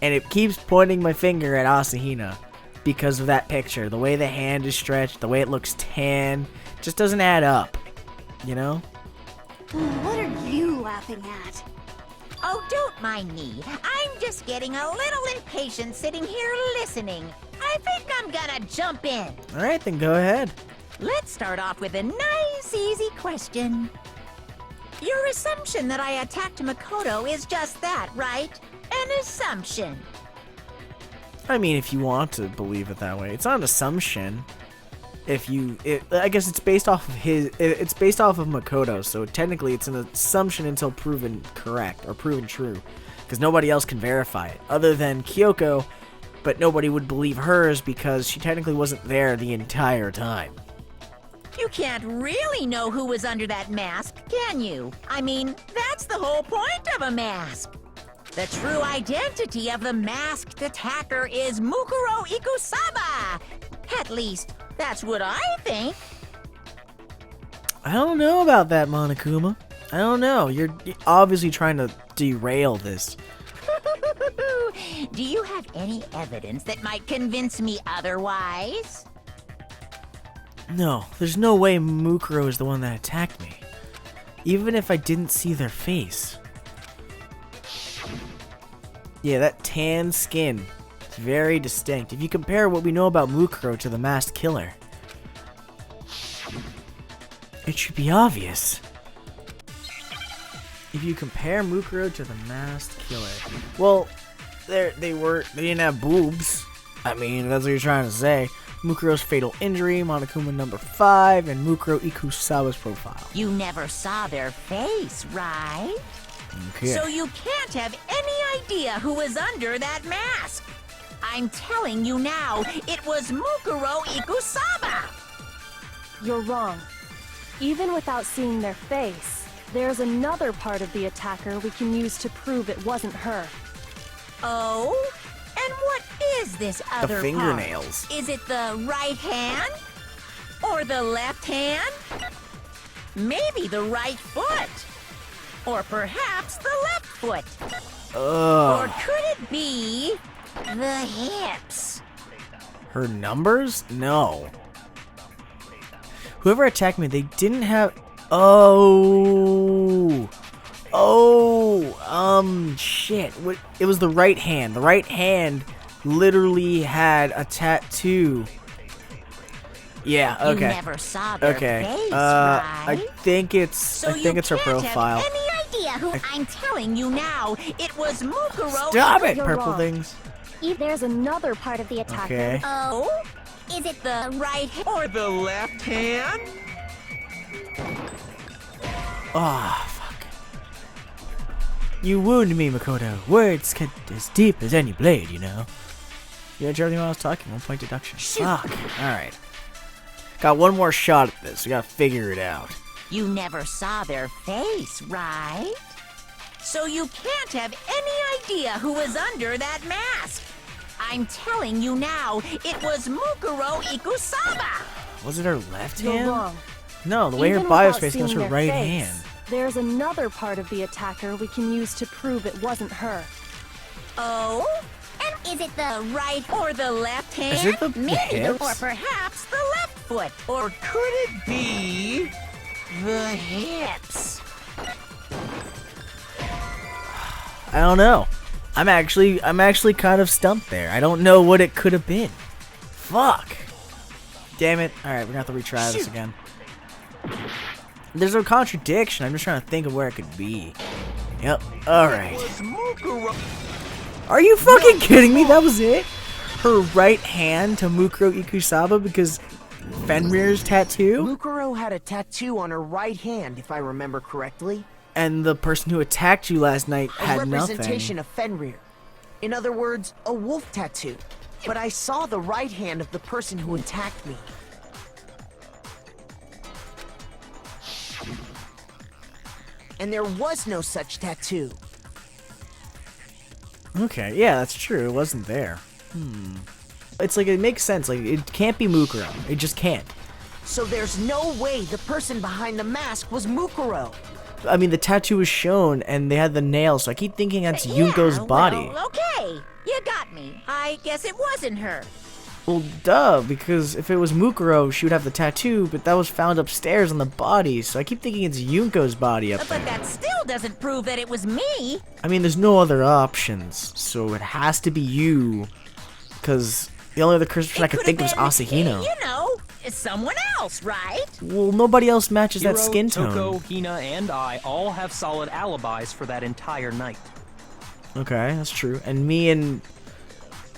And it keeps pointing my finger at Asahina because of that picture. The way the hand is stretched, the way it looks tan, just doesn't add up. You know? What are you laughing at? Oh, don't mind me. I'm just getting a little impatient sitting here listening. I think I'm gonna jump in. Alright, then go ahead. Let's start off with a nice, easy question. Your assumption that I attacked Makoto is just that, right? An assumption. I mean, if you want to believe it that way. It's not an assumption. I guess it's based off of it's based off of Makoto, so technically it's an assumption until proven correct or proven true. because nobody else can verify it, other than Kyoko, but nobody would believe hers because she technically wasn't there the entire time. You can't really know who was under that mask, can you? I mean, that's the whole point of a mask. The true identity of the masked attacker is Mukuro Ikusaba. At least, that's what I think. I don't know about that, Monokuma. I don't know. You're obviously trying to derail this. Do you have any evidence that might convince me otherwise? No, there's no way Mukuro is the one that attacked me. Even if I didn't see their face. Yeah, that tan skin. It's very distinct. If you compare what we know about Mukuro to the masked killer, it should be obvious. If you compare Mukuro to the masked killer, well, they didn't have boobs. I mean, that's what you're trying to say. Mukuro's fatal injury, Monokuma number 5, and Mukuro Ikusawa's profile. You never saw their face, right? Okay. So you can't have any idea who was under that mask. I'm telling you now, it was Mukuro Ikusaba. You're wrong. Even without seeing their face, there's another part of the attacker we can use to prove it wasn't her. Oh? And what is this other The fingernails. part? Is it the right hand? Or the left hand? Maybe the right foot? Or perhaps the left foot? Or could it be the hips? Her numbers? No. Whoever attacked me, they didn't have... shit. What? It was the right hand. The right hand literally had a tattoo. Yeah, okay. You never saw their face, I right? think it's So I think it's her profile. Have any idea who I'm telling you now? It was Mukuro. Stop it, You're purple wrong. things. There's another part of the attacker. Okay. Oh? Is it the right hand? Or the left hand? Ah, fuck. You wound me, Makoto. Words cut as deep as any blade, you know. You had everything while I was talking. 1 point deduction. Fuck. Alright. Got one more shot at this. We gotta figure it out. You never saw their face, right? So you can't have any idea who was under that mask. I'm telling you now, it was Mukuro Ikusaba. Was it her left You're hand? wrong. No, the way Even her body was without facing was seeing her their right face, hand. There's another part of the attacker we can use to prove it wasn't her. Oh? And is it the right or the left hand? Is it the Maybe hips? or perhaps the left foot. Or could it be the hips? I don't know. I'm actually kind of stumped there. I don't know what it could have been. Fuck. Damn it. Alright, we're gonna have to retry this again. There's no contradiction. I'm just trying to think of where it could be. Yep. Alright. Are you fucking kidding me? That was it? Her right hand to Mukuro Ikusaba because Fenrir's tattoo? Mukuro had a tattoo on her right hand, if I remember correctly. And the person who attacked you last night A had representation nothing. of Fenrir. In other words, a wolf tattoo. But I saw the right hand of the person who attacked me. And there was no such tattoo. Okay, yeah, that's true. It wasn't there. It's like, it makes sense. Like, it can't be Mukuro. It just can't. So there's no way the person behind the mask was Mukuro. I mean, the tattoo was shown, and they had the nails, so I keep thinking that's Yunko's body. Well, okay. You got me. I guess it wasn't her. Well, duh, because if it was Mukuro, she would have the tattoo, but that was found upstairs on the body, so I keep thinking it's Yunko's body up But there. that still doesn't prove that it was me. I mean, there's no other options, so it has to be you, because the only other person I could think of is Asahino. You know, someone else, right? Well, nobody else matches that Hiro, skin tone. Toko, Hina, and I all have solid alibis for that entire night. Okay, that's true. And me and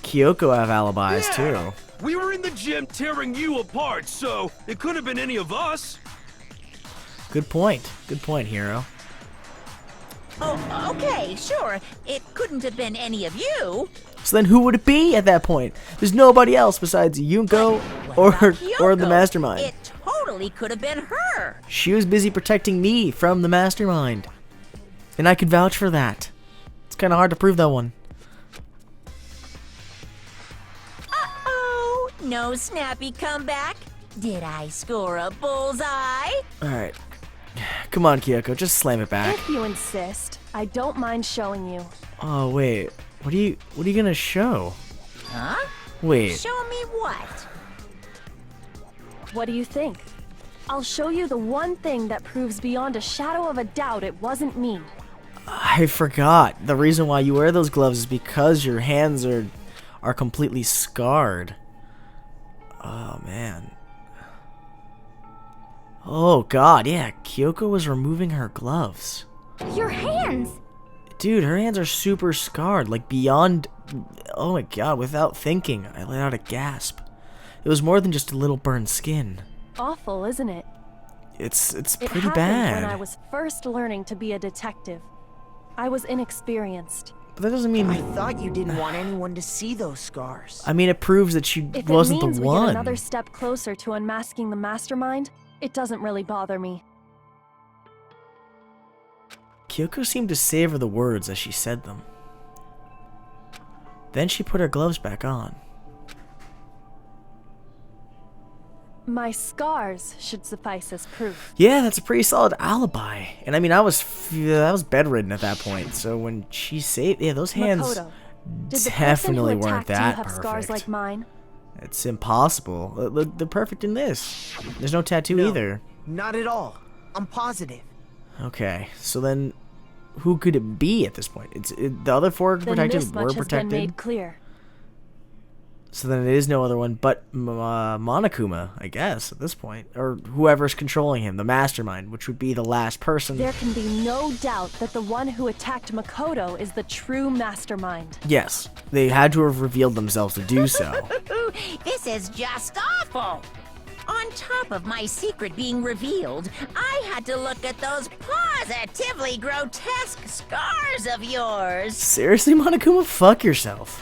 Kyoko have alibis, too. We were in the gym tearing you apart, so it could have been any of us. Good point. Good point, Hiro. Oh, okay, sure. It couldn't have been any of you. So then who would it be at that point? There's nobody else besides Yunko or the Kyoko? mastermind. It totally could have been her. She was busy protecting me from the mastermind. And I could vouch for that. It's kind of hard to prove that one. Uh-oh. No snappy comeback. Did I score a bullseye? Alright. Come on, Kyoko, just slam it back. If you insist, I don't mind showing you. Oh, wait. What are you gonna show? Huh? Wait. Show me what? What do you think? I'll show you the one thing that proves beyond a shadow of a doubt it wasn't me. I forgot. The reason why you wear those gloves is because your hands are completely scarred. Oh, man. Oh, God, yeah. Kyoko was removing her gloves. Your hands! Dude, her hands are super scarred, like beyond... Oh my God, without thinking, I let out a gasp. It was more than just a little burned skin. Awful, isn't it? It's It pretty happened bad. when I was first learning to be a detective. I was inexperienced. But that doesn't mean... I thought you didn't want anyone to see those scars. I mean, it proves that she If wasn't it means the we get one. another step closer to unmasking the mastermind, it doesn't really bother me. Kyoko seemed to savor the words as she said them. Then she put her gloves back on. My scars should suffice as proof. Yeah, that's a pretty solid alibi. And I mean, I was bedridden at that point. So when she saved, yeah, those hands Makoto, did the definitely person who weren't attacked you that have scars perfect. like mine? It's impossible. Look, they're perfect in this. There's no tattoo No, either. Not at all. I'm positive. Okay, so then who could it be at this point? The other four Then protected this were much has been protected. made clear. So then it is no other one but Monokuma, I guess, at this point. Or whoever's controlling him, the mastermind, which would be the last person. There can be no doubt that the one who attacked Makoto is the true mastermind. Yes, they had to have revealed themselves to do so. This is just awful. On top of my secret being revealed, I had to look at those positively grotesque scars of yours. Seriously, Monokuma? Fuck yourself.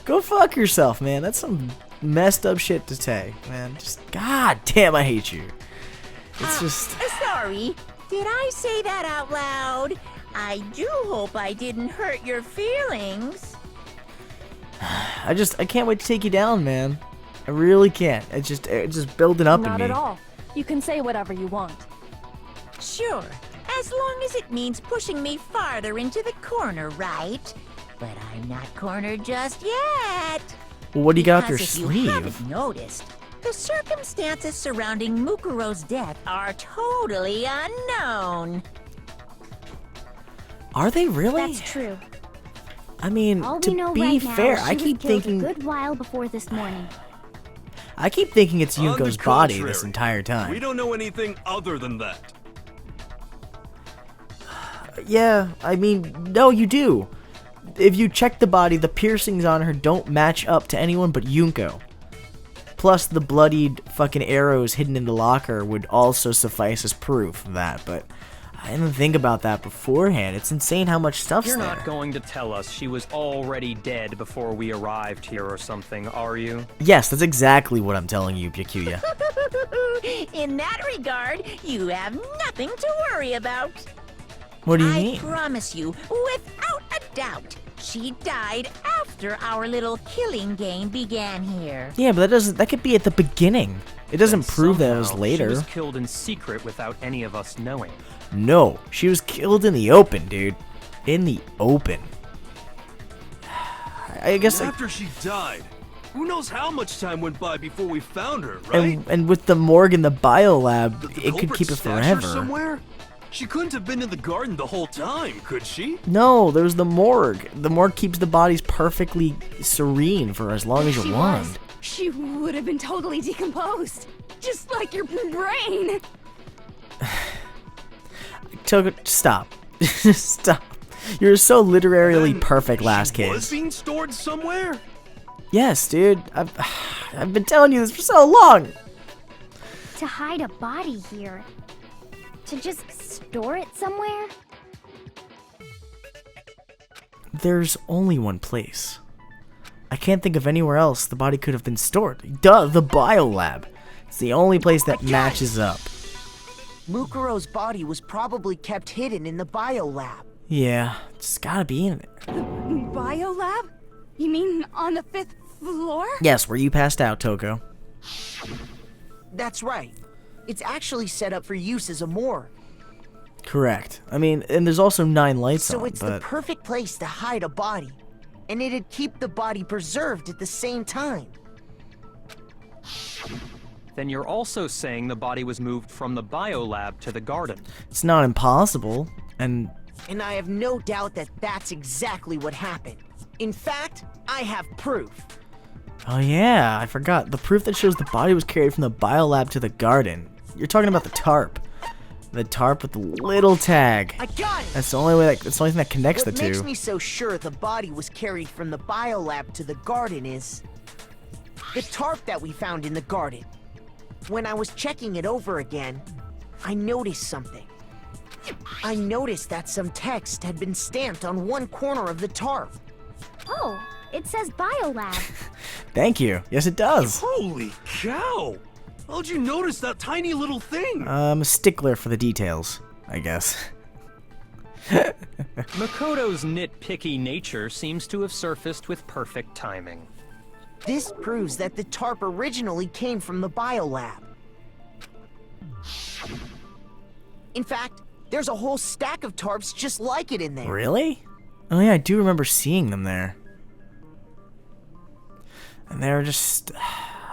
Go fuck yourself, man. That's some messed up shit to say, man. Just, god damn, I hate you. It's just... Sorry, did I say that out loud? I do hope I didn't hurt your feelings. I can't wait to take you down, man. I really can't. It's just building up in Not me. at all. You can say whatever you want. Sure, as long as it means pushing me farther into the corner, right? But I'm not cornered just yet. Well, what do you got up your Because if you sleeve? haven't noticed, the circumstances surrounding Mukuro's death are totally unknown. Are they really? That's true. I mean, All we to know be right fair, now, I she keep was killed thinking a good while before this morning. I keep thinking it's On the Yunko's body contrary, this entire time. We don't know anything other than that. Yeah, I mean, no, you do. If you check the body, the piercings on her don't match up to anyone but Yunko. Plus, the bloodied fucking arrows hidden in the locker would also suffice as proof of that, but I didn't think about that beforehand. It's insane how much stuff's You're there. not going to tell us she was already dead before we arrived here or something, are you? Yes, that's exactly what I'm telling you, Byakuya. In that regard, you have nothing to worry about. What do you I mean? promise you, without a doubt, she died after our little killing game began here. Yeah, but that could be at the beginning. It doesn't Then prove that it was somehow later. She was killed in secret without any of us knowing. No, she was killed in the open, dude. In the open. I guess like, After she died, who knows how much time went by before we found her, right? and with the morgue and the biolab, Did the it could culprit keep it stash her forever. somewhere? She couldn't have been in the garden the whole time, could she? No, there's the morgue. The morgue keeps the bodies perfectly serene for as long as She you want. was. She would have been totally decomposed. Just like your brain. Stop. Stop. You're so literarily Then perfect, last she was kids. being stored somewhere? Yes, dude. I've been telling you this for so long. To hide a body here. To just store it somewhere? There's only one place. I can't think of anywhere else the body could have been stored. Duh, the biolab. It's the only place that matches up. Mukuro's body was probably kept hidden in the biolab. Yeah, it's gotta be in there. Biolab? You mean on the 5th floor? Yes, where you passed out, Toko. That's right. It's actually set up for use as a morgue. Correct. I mean, and there's also 9 lights on, So it's the perfect place to hide a body. And it'd keep the body preserved at the same time. Then you're also saying the body was moved from the biolab to the garden. It's not impossible, and I have no doubt that that's exactly what happened. In fact, I have proof. oh yeah, I forgot. The proof that shows the body was carried from the biolab to the garden. You're talking about the tarp. The tarp with the little tag. I got it! That's the only way. That's the only thing that connects the What two. makes me so sure the body was carried from the biolab to the garden is the tarp that we found in the garden. When I was checking it over again, I noticed something. I noticed that some text had been stamped on one corner of the tarp. Oh, it says biolab. Thank you. Yes, it does. Holy cow! How'd you notice that tiny little thing? I'm a stickler for the details, I guess. Makoto's nitpicky nature seems to have surfaced with perfect timing. This proves that the tarp originally came from the biolab. In fact, there's a whole stack of tarps just like it in there. Really? Oh yeah, I do remember seeing them there. And they were just...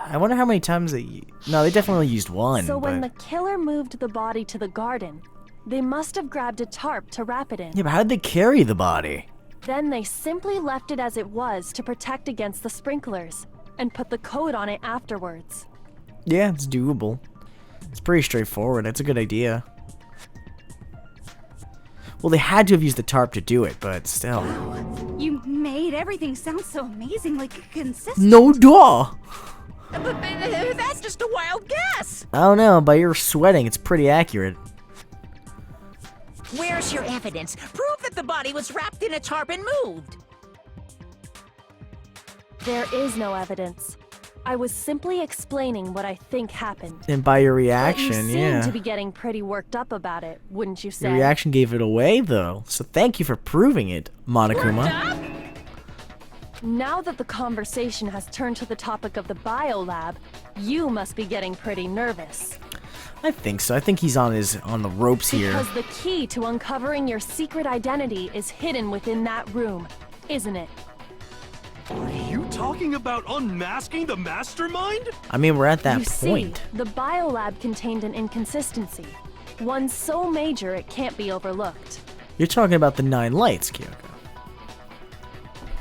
I wonder how many times they... No, they definitely used one, So when the but... killer moved the body to the garden, they must have grabbed a tarp to wrap it in. Yeah, but how did they carry the body? Then they simply left it as it was to protect against the sprinklers, and put the coat on it afterwards. Yeah, it's doable. It's pretty straightforward. That's a good idea. Well, they had to have used the tarp to do it, but still. You made everything sound so amazingly consistent. No duh! But that's just a wild guess. I don't know, by your sweating, it's pretty accurate. Where's your evidence? Prove that the body was wrapped in a tarp and moved. There is no evidence. I was simply explaining what I think happened. And by your But you reaction, seem yeah. to be getting pretty worked up about it, wouldn't you say? Your reaction gave it away, though. So thank you for proving it, Monokuma. Now that the conversation has turned to the topic of the biolab, you must be getting pretty nervous. I think so. I think he's on the ropes here. Because the key to uncovering your secret identity is hidden within that room, isn't it? Are you talking about unmasking the mastermind? I mean, we're at that You point. see, the biolab contained an inconsistency. One so major it can't be overlooked. You're talking about the 9 lights, Kyoko.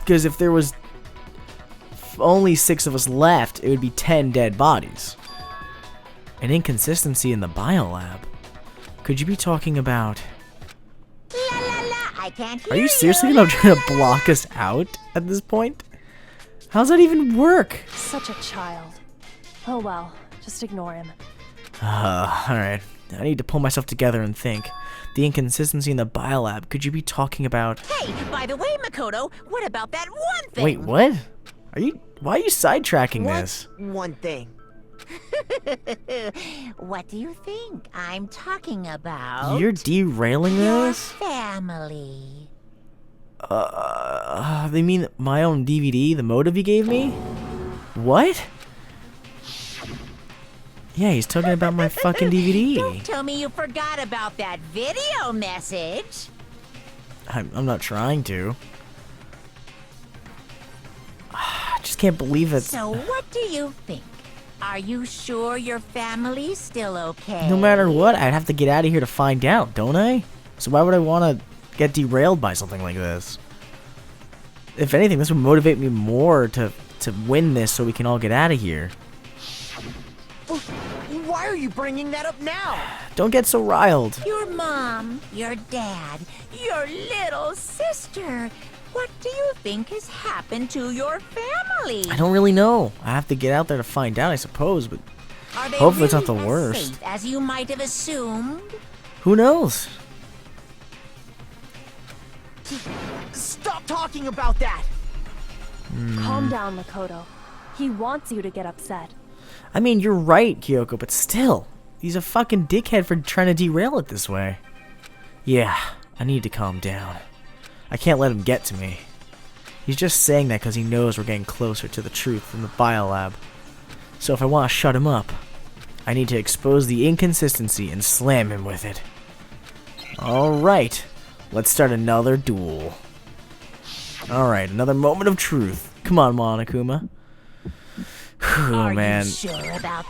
Because if there was only 6 of us left, it would be 10 dead bodies. An inconsistency in the biolab? Could you be talking about... La la la, I can't hear Are you seriously gonna try to block us out at this point? How's that even work? Such a child. Oh well, just ignore him. Alright. I need to pull myself together and think. The inconsistency in the biolab, could you be talking about... Hey, by the way, Makoto, what about that one thing? Wait, what? Why are you sidetracking What's this? one thing? What do you think I'm talking about? You're derailing Your this? family. They mean my own DVD, the motive he gave me? What? Yeah, he's talking about my fucking DVD. Don't tell me you forgot about that video message. I'm not trying to. I just can't believe it. So what do you think? Are you sure your family's still okay? No matter what, I'd have to get out of here to find out, don't I? So why would I want to get derailed by something like this? If anything, this would motivate me more to win this so we can all get out of here. Why are you bringing that up now? Don't get so riled. Your mom, your dad, your little sister. What do you think has happened to your family? I don't really know. I have to get out there to find out, I suppose, but Are they hopefully it's not really the as worst. safe as you might have assumed? Who knows? Stop talking about that! Calm down, Makoto. He wants you to get upset. I mean, you're right, Kyoko, but still. He's a fucking dickhead for trying to derail it this way. Yeah, I need to calm down. I can't let him get to me. He's just saying that because he knows we're getting closer to the truth in the biolab. So if I want to shut him up, I need to expose the inconsistency and slam him with it. Alright, let's start another duel. Alright, another moment of truth. Come on, Monokuma. Oh man.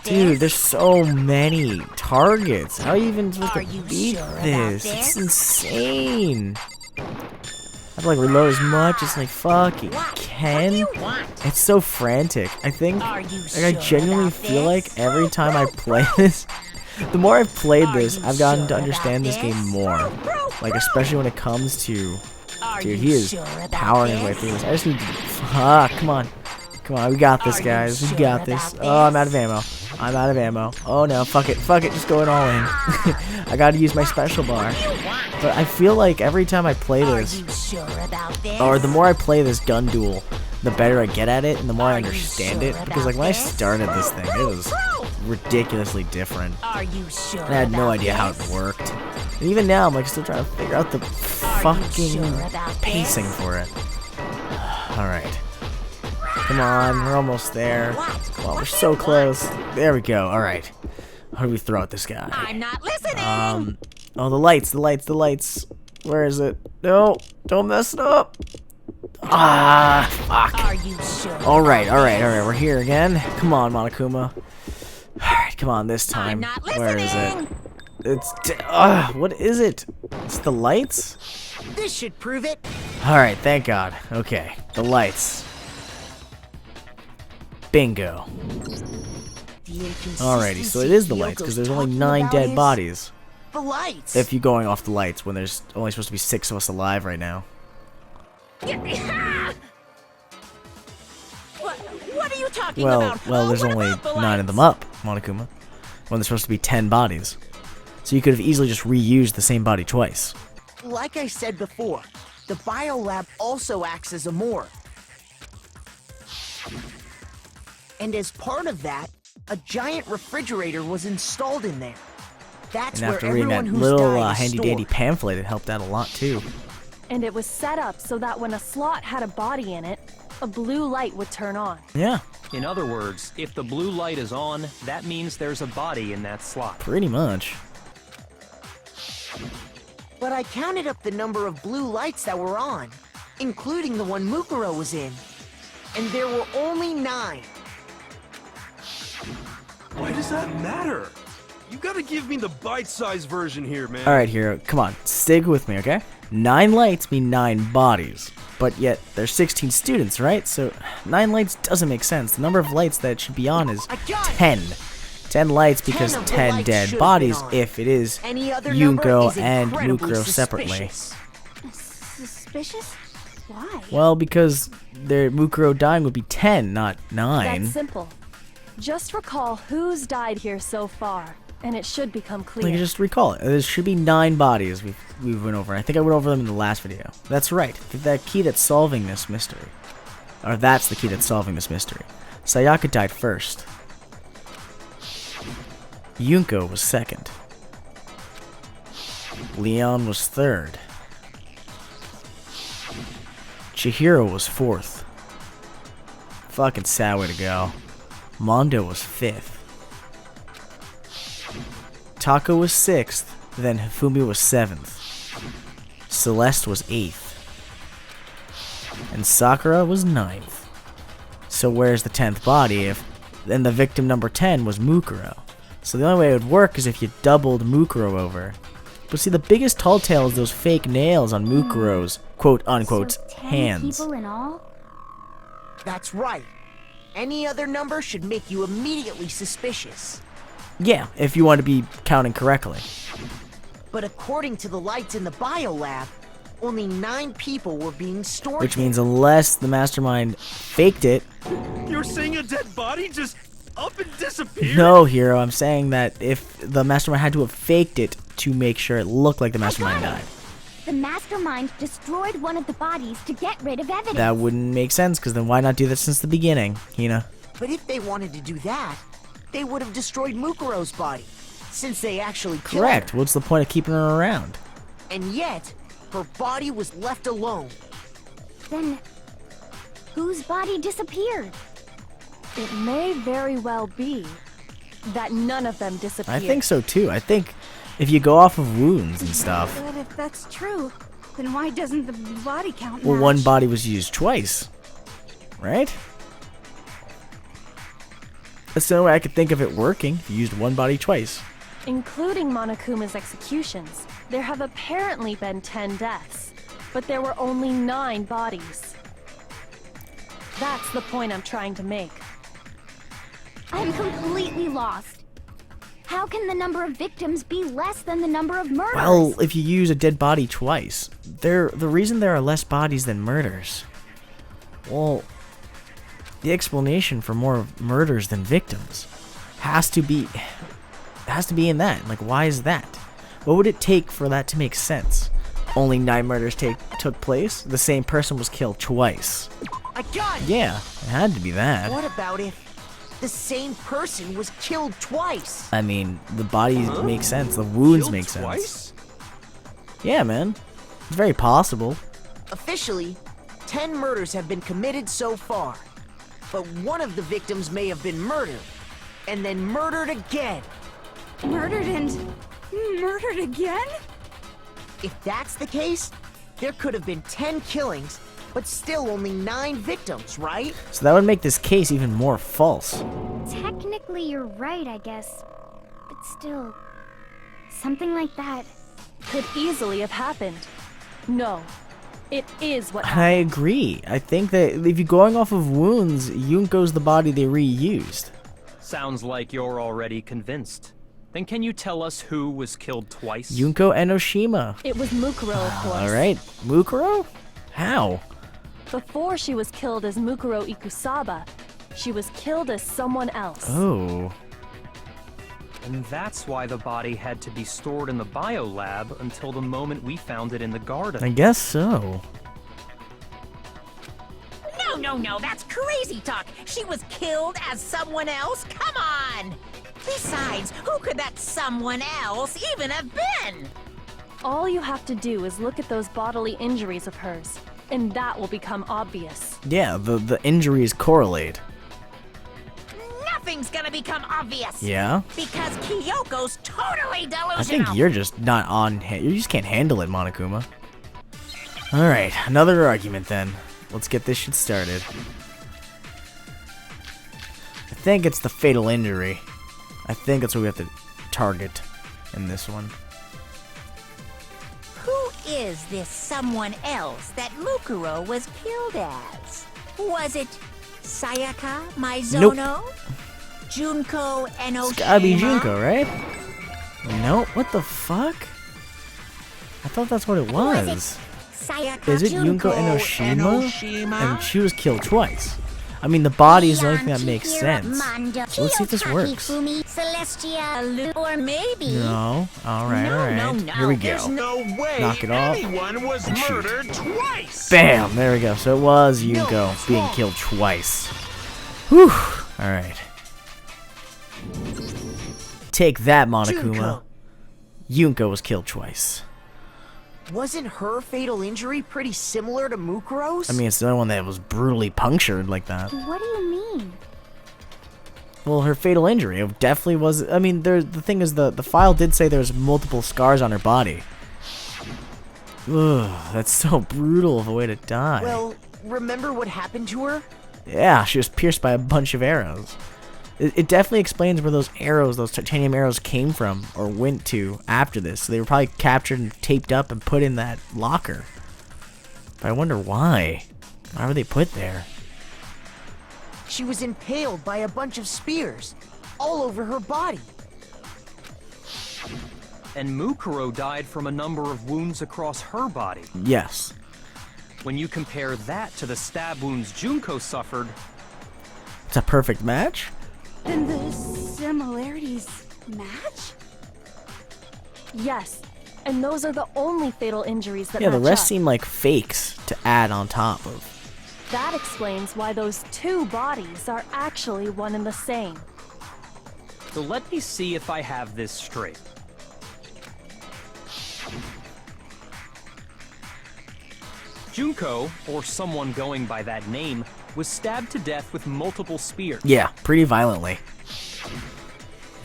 Dude, there's so many targets. How are you even supposed to beat this? It's insane. I have to like reload as much as like fucking can. It's so frantic. I think like I genuinely feel like every time I play this, the more I've played this, I've gotten to understand this game more. Like especially when it comes to, dude, he is powering his way through this. I just need to, come on. Come on, we got this, guys. We got this. Oh, I'm out of ammo. I'm out of ammo. Oh no, fuck it, just going all in. I gotta use my special bar. But I feel like every time I play this, or the more I play this gun duel, the better I get at it and the more I understand it. Because like when I started this thing, it was ridiculously different. I had no idea how it worked. And even now, I'm like still trying to figure out the fucking pacing for it. Alright. Come on, we're almost there. Well, we're so close. There we go. Alright. How do we throw at this guy? I'm not listening. Oh, the lights. Where is it? No, don't mess it up. Ah, fuck. Are you sure? Alright. We're here again. Come on, Monokuma. Alright, come on this time. I'm not Where is it? listening. It's... what is it? It's the lights? This should prove it. Alright, thank God. Okay, the lights. Bingo. Alrighty, so it is the lights, because there's only 9 dead bodies. The lights! If you're going off the lights, when there's only supposed to be 6 of us alive right now. What are you talking about? Well, there's What only about the 9 of them lights? up, Monokuma. When there's supposed to be 10 bodies. So you could have easily just reused the same body twice. Like I said before, the biolab also acts as a morgue. And as part of that, a giant refrigerator was installed in there. That's And where after reading everyone that who's little died is handy-dandy stored. pamphlet, it helped out a lot too. And it was set up so that when a slot had a body in it, a blue light would turn on. Yeah, In other words, if the blue light is on, that means there's a body in that slot. pretty much. But I counted up the number of blue lights that were on, including the one Mukuro was in. And there were only 9. Why does that matter? You gotta give me the bite-sized version here, man. Alright, Hero, come on, stick with me, okay? 9 lights mean 9 bodies. But yet, there's 16 students, right? So, 9 lights doesn't make sense. The number of lights that it should be on is 10. 10 lights because 10 of the 10 lights dead should've bodies been on. if it is Any other number Yunko is and incredibly Mukuro separately. suspicious. Suspicious? Why? Well, because their Mukuro dying would be 10, not 9. That's simple. Just recall who's died here so far, and it should become clear. Like, just recall it. There should be 9 bodies we've went over. I think I went over them in the last video. That's right. The key that's solving this mystery. Or that's the key that's solving this mystery. Sayaka died first. Yunko was second. Leon was third. Chihiro was fourth. Fucking sad way to go. Mondo was fifth. Tako was sixth. Then Hifumi was seventh. Celeste was eighth. And Sakura was ninth. So where's the 10th body if then the victim number 10 was Mukuro? So the only way it would work is if you doubled Mukuro over. But see, the biggest tall tale is those fake nails on Mukuro's quote-unquote So 10 hands. people in all? That's right. Any other number should make you immediately suspicious. Yeah, if you want to be counting correctly. But according to the lights in the biolab, only 9 people were being stored Which there. means unless the mastermind faked it. You're saying a dead body just up and disappeared? No, Hero, I'm saying that if the mastermind had to have faked it to make sure it looked like the mastermind died. the mastermind destroyed one of the bodies to get rid of evidence. That wouldn't make sense, because then why not do that since the beginning, Hina? But if they wanted to do that, they would have destroyed Mukuro's body, since they actually killed Correct. her. What's the point of keeping her around? And yet, her body was left alone. Then, whose body disappeared? It may very well be that none of them I disappeared. think so too. I think if you go off of wounds and stuff, But if that's true, then why doesn't the body count well, match? one body was used twice, right? That's the only way I could think of it working. If you used one body twice. Including Monokuma's executions, there have apparently been 10 deaths, but there were only 9 bodies. That's the point I'm trying to make. I'm completely lost. How can the number of victims be less than the number of murders? Well, if you use a dead body twice, the reason there are less bodies than murders, well, the explanation for more murders than victims has to be in that. Like, why is that? What would it take for that to make sense? Only 9 murders took place. The same person was killed twice. I got it! Yeah, it had to be that. What about if the same person was killed twice? I mean, the bodies make sense. The wounds Killed make sense. twice? Yeah, man. It's very possible. Officially, 10 murders have been committed so far. But one of the victims may have been murdered, and then murdered again. Murdered and murdered again? If that's the case, there could have been 10 killings, but still only 9 victims, right? So that would make this case even more false. Technically, you're right, I guess. But still, something like that. Could easily have happened. No, it is what I happened. agree. I think that if you're going off of wounds, Yunko's the body they reused. Sounds like you're already convinced. Then can you tell us who was killed twice? Yunko Enoshima. It was Mukuro, of course. Alright. Mukuro? How? Before she was killed as Mukuro Ikusaba, she was killed as someone else. Oh. And that's why the body had to be stored in the biolab until the moment we found it in the garden. I guess so. No, that's crazy talk. She was killed as someone else? Come on! Besides, who could that someone else even have been? All you have to do is look at those bodily injuries of hers, and that will become obvious. Yeah, the injuries correlate. Nothing's gonna become obvious. Yeah? Because Kyoko's totally delusional. I think you're just not on... You just can't handle it, Monokuma. Alright, another argument then. Let's get this shit started. I think it's the fatal injury. I think that's what we have to target in this one. Who is this someone else that Mukuro was killed as? Was it Sayaka Maizono? Junko Enoshima? It's gotta be Junko, right? Nope, what the fuck? I thought that's what it was. Sayaka Is it Junko Junko Enoshima? And she was killed twice. I mean, the body is the only thing that makes sense. So let's see if this works. Celestia, or maybe. No. Alright, No, alright. no, Here we There's go. no way Knock it off. anyone was And shoot. murdered twice! Bam! There we go. So it was Yunko being killed twice. Whew. Alright. Take that, Monokuma. Yunko was killed twice. Wasn't her fatal injury pretty similar to Mukuro's? I mean, it's the only one that was brutally punctured like that. What do you mean? Well, her fatal injury it definitely was. I mean, the thing is, the file did say there's multiple scars on her body. Ugh, that's so brutal of a way to die. Well, remember what happened to her? Yeah, she was pierced by a bunch of arrows. It definitely explains where those arrows, those titanium arrows, came from or went to after this. So they were probably captured and taped up and put in that locker. But I wonder why. Why were they put there? She was impaled by a bunch of spears, all over her body. And Mukuro died from a number of wounds across her body. Yes. When you compare that to the stab wounds Junko suffered, It's a perfect match? Then the similarities match? Yes, And those are the only fatal injuries that Yeah, the match rest up. seem like fakes to add on top of. That explains why those two bodies are actually one and the same. So let me see if I have this straight. Junko, or someone going by that name, was stabbed to death with multiple spears. Yeah, pretty violently.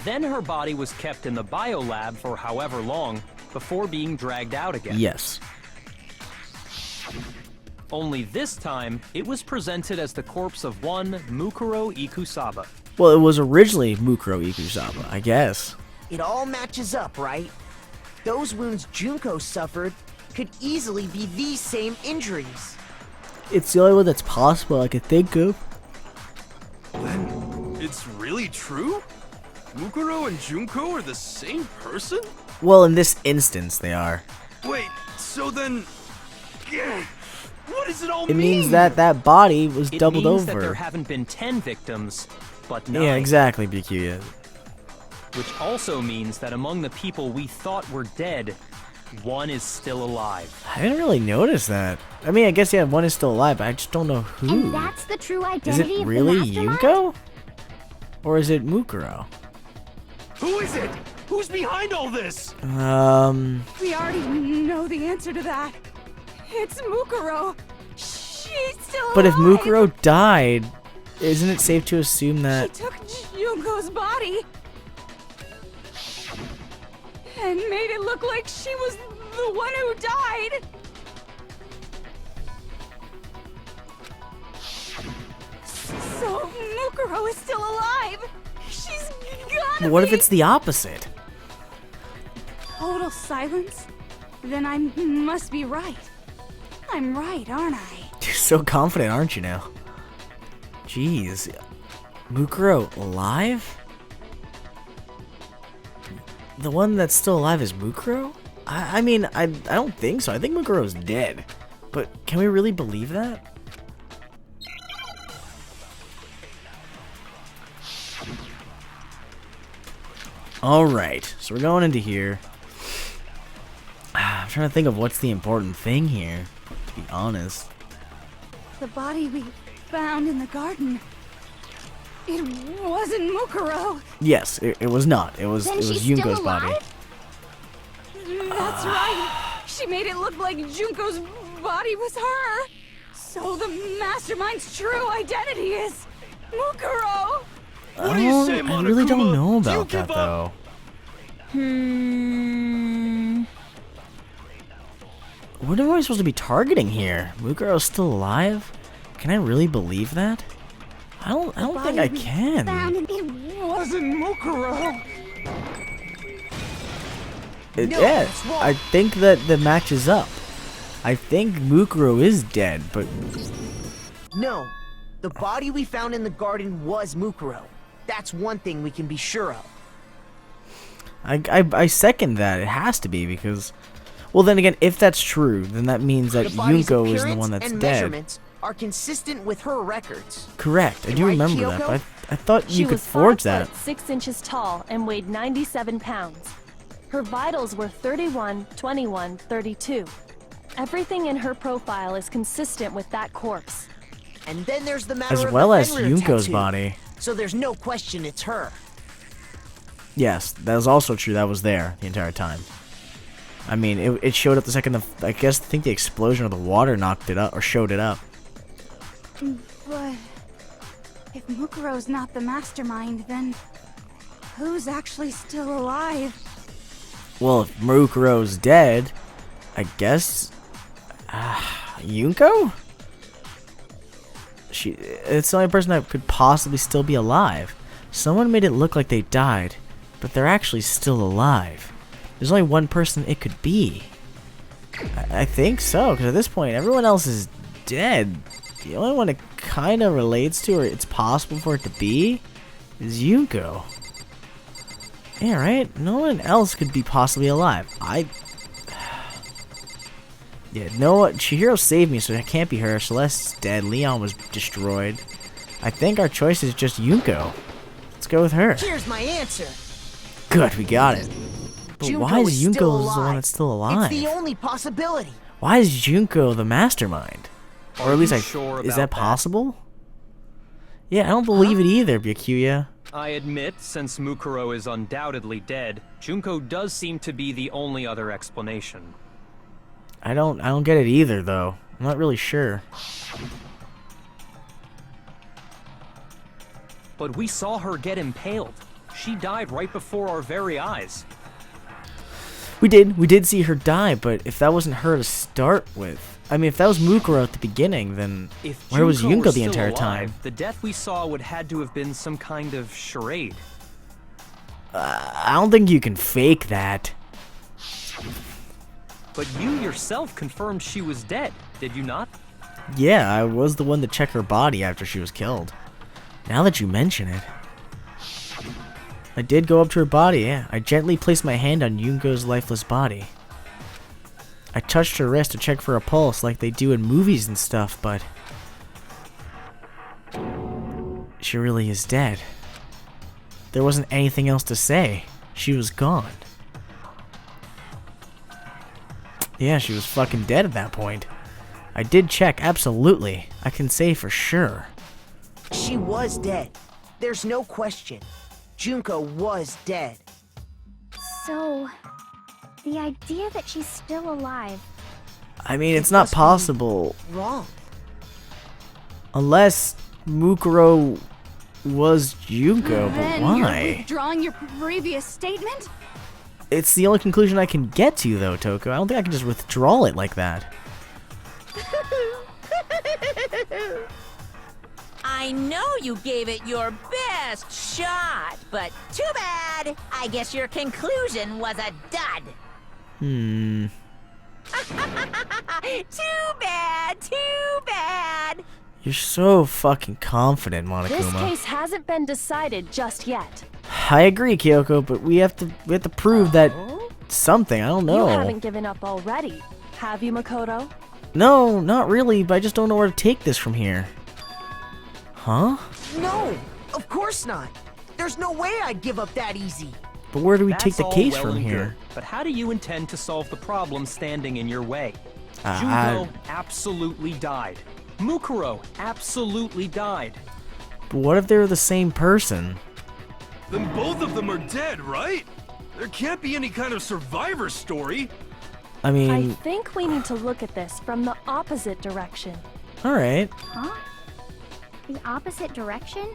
Then her body was kept in the biolab for however long before being dragged out again. Yes. Only this time, it was presented as the corpse of one Mukuro Ikusaba. Well, it was originally Mukuro Ikusaba, I guess. It all matches up, right? Those wounds Junko suffered could easily be these same injuries. It's the only one that's possible I could think of. Then it's really true? Mukuro and Junko are the same person? Well, in this instance, they are. Wait, so then... Yeah, what does it all It mean? means that that body was It doubled means over. that there haven't been 10 victims, but 9. Yeah, exactly, BQ. Yeah. Which also means that among the people we thought were dead, one is still alive. I didn't really notice that. I mean, I guess, yeah, one is still alive, but I just don't know who. And that's the true Is identity it of really the mastermind? Yunko? Or is it Mukuro? Who is it? Who's behind all this? We already know the answer to that. It's Mukuro. She's still But if alive. Mukuro died, isn't it safe to assume She that... took Junko's body and made it look like she was the one who died. So Mukuro is still alive. She's gotta What if be. it's the opposite? Total silence? Then I must be right. I'm right, aren't I? You're so confident, aren't you now? Jeez. Mukuro alive? The one that's still alive is Mukuro? I mean, I don't think so. I think Mukuro's dead. But can we really believe that? Alright, so we're going into here. I'm trying to think of what's the important thing here, to be honest. The body we found in the garden. It wasn't Mukuro. Yes, it was not. It was Then it was she's still Yunko's body. alive? That's right. She made it look like Junko's body was her. So the mastermind's true identity is Mukuro. What do you say, I really don't Monokuma? know Do you about give that up? though. What am I supposed to be targeting here? Mukuro's still alive? Can I really believe that? I don't think I can. Found it wasn't Mukuro. No, Yeah, that's wrong. I think that the match is up. I think Mukuro is dead, but No, the body we found in the garden was Mukuro. That's one thing we can be sure of. I second that. It has to be because, well, then again, if that's true, then that means that The body's Yunko is the appearance one that's and dead. measurements are consistent with her records. Correct. I do Right, remember that, Kyoko? but I thought She you could was forge 5 that. foot 6 inches tall and weighed 97 pounds. Her vitals were 31, 21, 32. Everything in her profile is consistent with that corpse. And then there's the matter As of well the as Fenrir Yunko's tattoo. body. So there's no question it's her. Yes, that was also true. That was there the entire time. I mean, it showed up the second I think the explosion of the water knocked it up, or showed it up. But if Mukuro's not the mastermind, then who's actually still alive? Well, if Mukuro's dead, I guess... Yunko? It's the only person that could possibly still be alive. Someone made it look like they died, but they're actually still alive. There's only one person it could be. I think so, because at this point, everyone else is dead. The only one it kind of relates to, or it's possible for it to be, is Yunko. Yeah, right? No one else could be possibly alive. Yeah, no, Chihiro saved me, so it can't be her. Celeste's dead. Leon was destroyed. I think our choice is just Yunko. Let's go with her. Here's my answer. Good, we got it. But Junko why is still Junko the alive. one that's still alive? It's the only possibility. Why is Junko the mastermind? Or at least you sure is about that possible? Yeah, I don't believe it either, Byakuya. I admit, since Mukuro is undoubtedly dead, Junko does seem to be the only other explanation. I don't get it either, though. I'm not really sure. But we saw her get impaled. She died right before our very eyes. We did see her die, but if that wasn't her to start with, I mean, if that was Mukuro at the beginning, then If where was Junko Junko were the still entire alive, time? The death we saw would had to have been some kind of charade. I don't think you can fake that. But you yourself confirmed she was dead, did you not? Yeah, I was the one to check her body after she was killed. Now that you mention it. I did go up to her body, yeah. I gently placed my hand on Junko's lifeless body. I touched her wrist to check for a pulse like they do in movies and stuff, but she really is dead. There wasn't anything else to say. She was gone. Yeah, she was fucking dead at that point. I did check, absolutely. I can say for sure. She was dead. There's no question. Junko was dead. So, the idea that she's still alive. I mean, it's not possible. Wrong. Unless Mukuro was Junko, but Then why? you're withdrawing your previous statement? It's the only conclusion I can get to, though, Toko. I don't think I can just withdraw it like that. I know you gave it your best shot, but too bad. I guess your conclusion was a dud. Too bad, too bad. You're so fucking confident, This Monokuma. case hasn't been decided just yet. I agree, Kyoko, but we have to prove that something. I don't know. You haven't given up already, have you, Makoto? No, not really, but I just don't know where to take this from here. Huh? No, of course not. There's no way I'd give up that easy. But where do we That's take the all case well from and here? good, but how do you intend to solve the problem standing in your way? I- Junko absolutely died. Mukuro absolutely died. But what if they were the same person? Then both of them are dead, right? There can't be any kind of survivor story. I I mean, think we need to look at this from the opposite direction. alright. Huh? The opposite direction?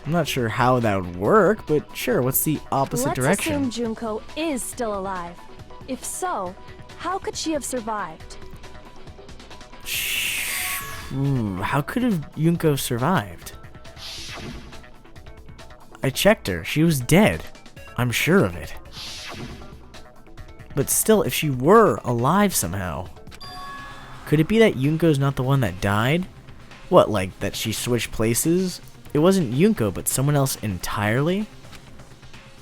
I'm not sure how that would work, but sure, what's the opposite Let's direction? assume Junko is still alive. If so, how could she have survived? How could have Junko survived? I checked her. She was dead. I'm sure of it. But still, if she were alive somehow, could it be that Junko's not the one that died? What, like that she switched places? It wasn't Junko, but someone else entirely?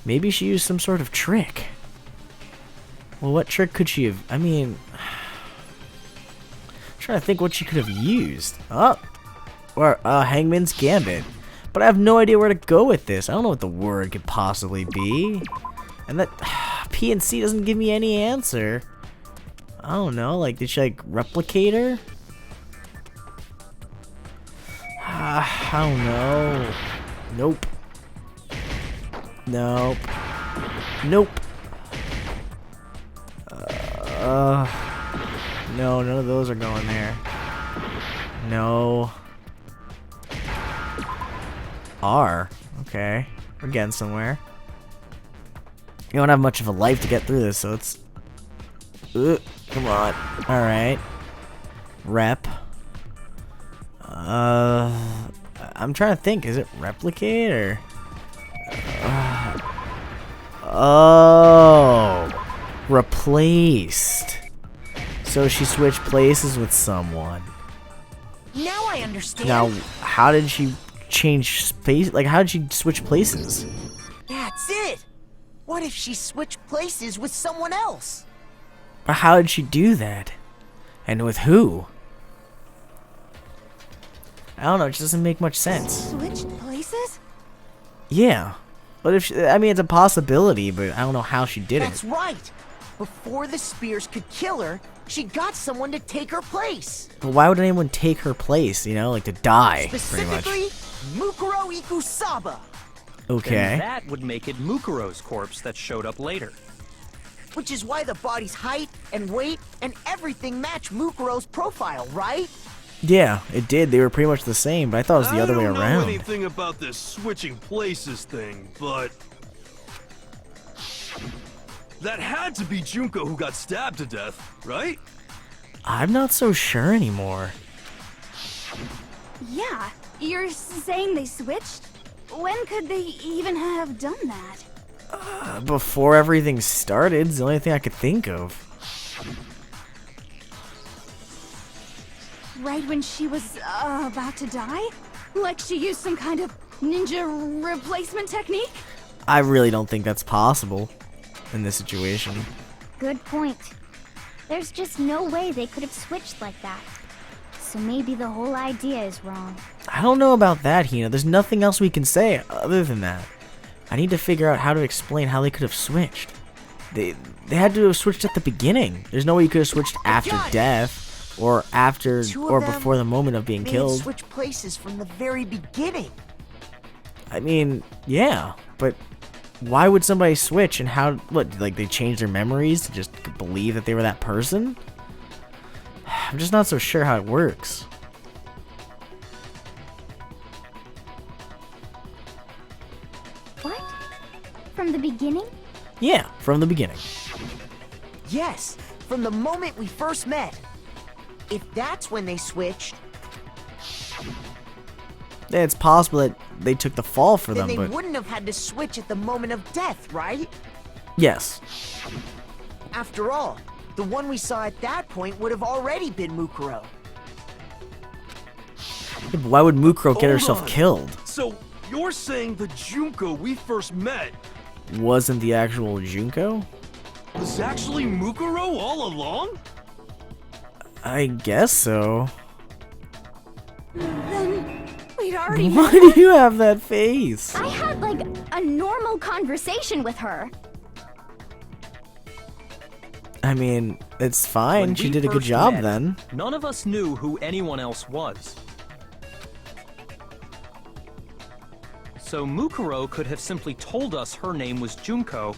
Maybe she used some sort of trick. Well, what trick could she have? I mean, I'm trying to think what she could have used. Or Hangman's Gambit. But I have no idea where to go with this. I don't know what the word could possibly be. And that PNC doesn't give me any answer. I don't know, like, did she, like, replicate her? I don't know. Nope. Nope. Nope. No, none of those are going there. No. R. Okay. We're getting somewhere. You don't have much of a life to get through this, so it's... come on. Alright. Rep. I'm trying to think. Is it replicate or... oh. Replaced. So she switched places with someone. Now I understand. Now, how did she change space? Like, how did she switch places? That's it. What if she switched places with someone else? But how did she do that? And with who? I don't know, it just doesn't make much sense. Switched places? Yeah. But if I mean, it's a possibility, but I don't know how she did That's it. right. Before the spears could kill her, she got someone to take her place. But why would anyone take her place? You know, like to die, pretty much. Specifically, Mukuro Ikusaba. Okay. Then that would make it Mukuro's corpse that showed up later. Which is why the body's height and weight and everything match Mukuro's profile, right? Yeah, it did. They were pretty much the same, but I thought it was the other way I don't around. know anything about this switching places thing, but that had to be Junko who got stabbed to death, right? I'm not so sure anymore. Yeah, you're saying they switched? When could they even have done that? Before everything started, it's the only thing I could think of. Right when she was about to die? Like she used some kind of ninja replacement technique? I really don't think that's possible in this situation. Good point. There's just no way they could have switched like that. So maybe the whole idea is wrong. I don't know about that, Hina. There's nothing else we can say other than that. I need to figure out how to explain how they could have switched. They had to have switched at the beginning. There's no way you could have switched after death, or after, or before the moment of being killed. Switch places from the very beginning. I mean, yeah, but why would somebody switch and how, what, like they changed their memories to just believe that they were that person? I'm just not so sure how it works. What? From the beginning? Yeah, from the beginning. Yes, from the moment we first met. If that's when they switched, Yeah, it's possible that they took the fall for then them, they but wouldn't have had to switch at the moment of death, right? yes. After all, the one we saw at that point would have already been Mukuro. Yeah, but why would Mukuro get Hold herself on. killed? So you're saying the Junko we first met Wasn't the actual Junko? was actually Mukuro all along? I guess so. Then we'd already Why met. do you have that face? I had, like, a normal conversation with her. I mean, it's fine. When She we did a good first job met, then. None of us knew who anyone else was. So Mukuro could have simply told us her name was Junko,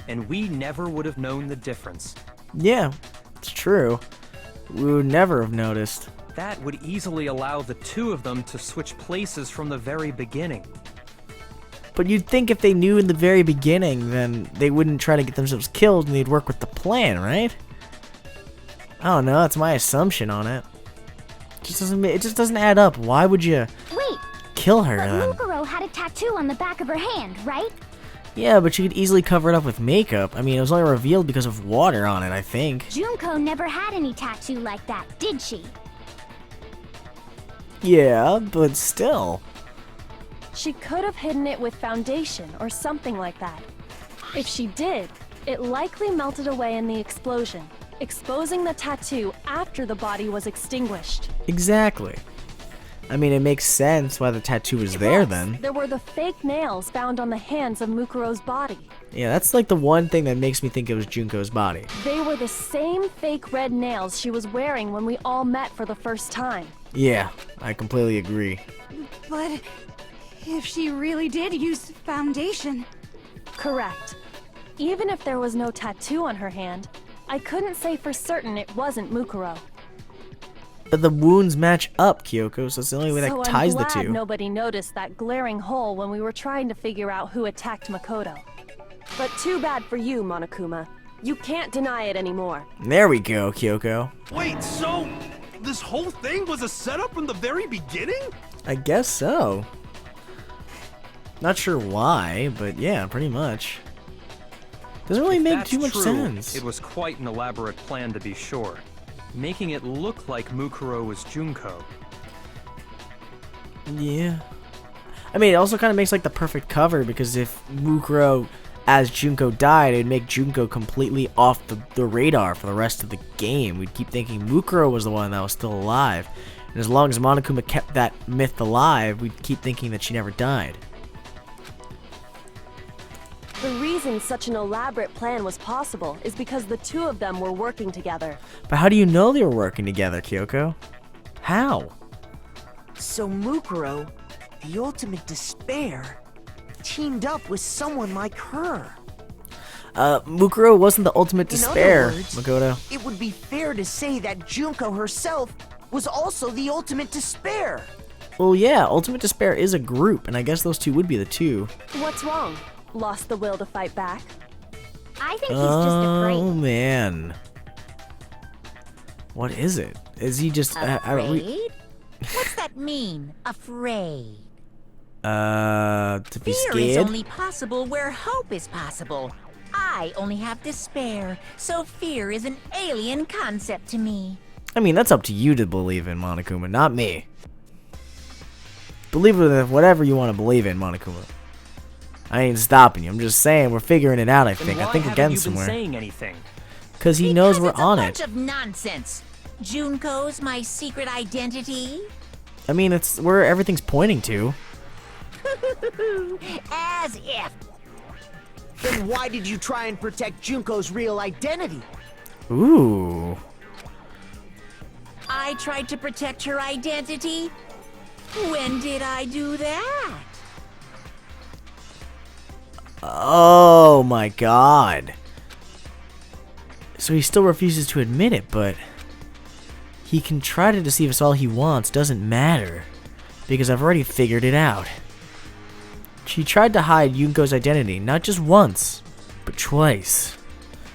and we never would have known the difference. Yeah, it's true. We would never have noticed. That would easily allow the two of them to switch places from the very beginning. But you'd think if they knew in the very beginning, then they wouldn't try to get themselves killed and they'd work with the plan, right? I don't know, that's my assumption on it. It just doesn't add up. Why would you Wait, kill her but then? Mukuro had a tattoo on the back of her hand, right? Yeah, but you could easily cover it up with makeup. I mean, it was only revealed because of water on it, I think. Junko never had any tattoo like that, did she? Yeah, but still. She could have hidden it with foundation or something like that. If she did, it likely melted away in the explosion, exposing the tattoo after the body was extinguished. Exactly. I mean, it makes sense why the tattoo was there Plus, then. there were the fake nails found on the hands of Mukuro's body. Yeah, that's like the one thing that makes me think it was Junko's body. They were the same fake red nails she was wearing when we all met for the first time. Yeah, I completely agree. But if she really did use foundation, Correct. Even if there was no tattoo on her hand, I couldn't say for certain it wasn't Mukuro. But the wounds match up, Kyoko, so it's the only way that So ties I'm the glad two. nobody noticed that glaring hole when we were trying to figure out who attacked Makoto. But too bad for you, Monokuma. You can't deny it anymore. There we go, Kyoko. Wait, so this whole thing was a setup from the very beginning? I guess so. Not sure why, but yeah, pretty much. Doesn't really If make that's too much true, sense. It was quite an elaborate plan to be sure, making it look like Mukuro was Junko. Yeah. I mean, it also kind of makes like the perfect cover because if Mukuro as Junko died, it'd make Junko completely off the radar for the rest of the game. We'd keep thinking Mukuro was the one that was still alive. And And as long as Monokuma kept that myth alive, we'd keep thinking that she never died. The reason such an elaborate plan was possible is because the two of them were working together. But how do you know they were working together, Kyoko? How? So Mukuro, the ultimate despair, teamed up with someone like her. Mukuro wasn't the ultimate despair, In other words, Makoto. it would be fair to say that Junko herself was also the ultimate despair. Well, yeah, ultimate despair is a group, and I guess those two would be the two. What's wrong? Lost the will to fight back? I think he's just Oh, afraid. man. What is it? Is he just... Afraid? What's that mean, afraid? To be Fear scared? is only possible where hope is possible. I only have despair, so fear is an alien concept to me. I mean, that's up to you to believe in, Monokuma, not me. Believe in whatever you want to believe in, Monokuma. I ain't stopping you. I'm just saying we're figuring it out, I think. I think we're getting somewhere. Why haven't you been saying anything? Because he knows we're on It's it. a bunch of nonsense. Junko's my secret identity? I mean, it's where everything's pointing to. As if. Then why did you try and protect Junko's real identity? Ooh. I tried to protect her identity? When did I do that? Oh my god. So he still refuses to admit it, but he can try to deceive us all he wants, doesn't matter. Because I've already figured it out. She tried to hide Yunko's identity, not just once, but twice.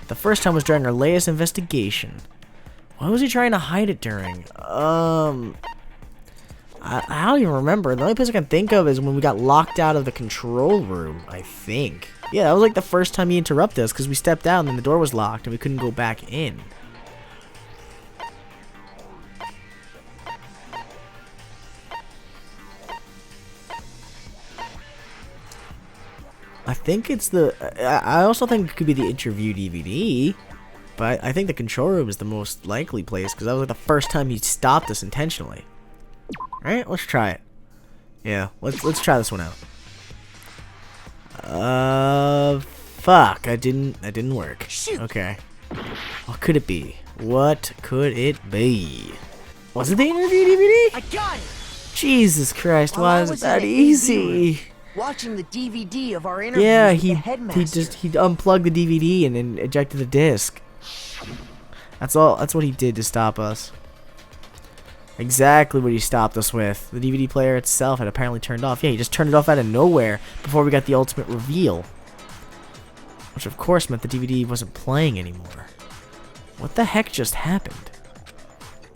The first time was during our latest investigation. Why was he trying to hide it during? I don't even remember. The only place I can think of is when we got locked out of the control room, I think. Yeah, that was like the first time he interrupted us because we stepped out and then the door was locked and we couldn't go back in. I think it's the... I also think it could be the interview DVD. But I think the control room is the most likely place because that was like the first time he stopped us intentionally. Alright, let's try it. Yeah, let's try this one out. Fuck, that didn't work. Shoot. Okay. What could it be? What could it be? Was it the interview DVD? I got it! Jesus Christ, While why I is it was that in the easy? Watching the DVD of our interview Yeah, with he the headmaster. he unplugged the DVD and then ejected the disc. That's what he did to stop us. Exactly what he stopped us with. The DVD player itself had apparently turned off. Yeah, he just turned it off out of nowhere before we got the ultimate reveal. Which of course meant the DVD wasn't playing anymore. What the heck just happened?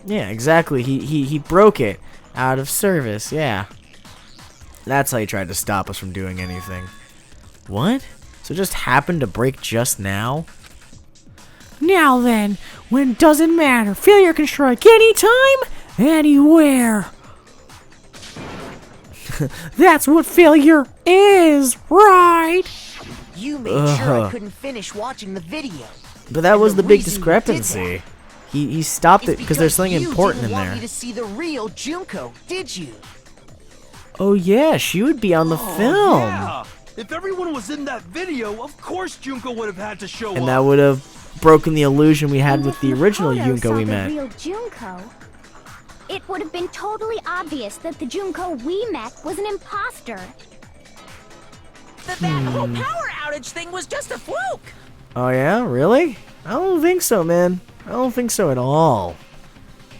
Yeah, exactly. He broke it out of service. Yeah. That's how he tried to stop us from doing anything. What? So it just happened to break just now? Now then, when it doesn't matter, failure can strike anytime, anywhere. That's what failure is, right? You made sure I couldn't finish watching the video. But that And was the the big reason you did discrepancy. He stopped it It's because there's something you important in didn't want there. me to see the real Junko, did you? Oh yeah, she would be on the film. Yeah! If everyone was in that video, of course Junko would have had to show And up. that would have broken the illusion we had And with if the original Makoto Junko saw we the met. real Junko, it would have been totally obvious that the Junko we met was an imposter. That whole power outage thing was just a fluke. Oh yeah, really? I don't think so, man. I don't think so at all.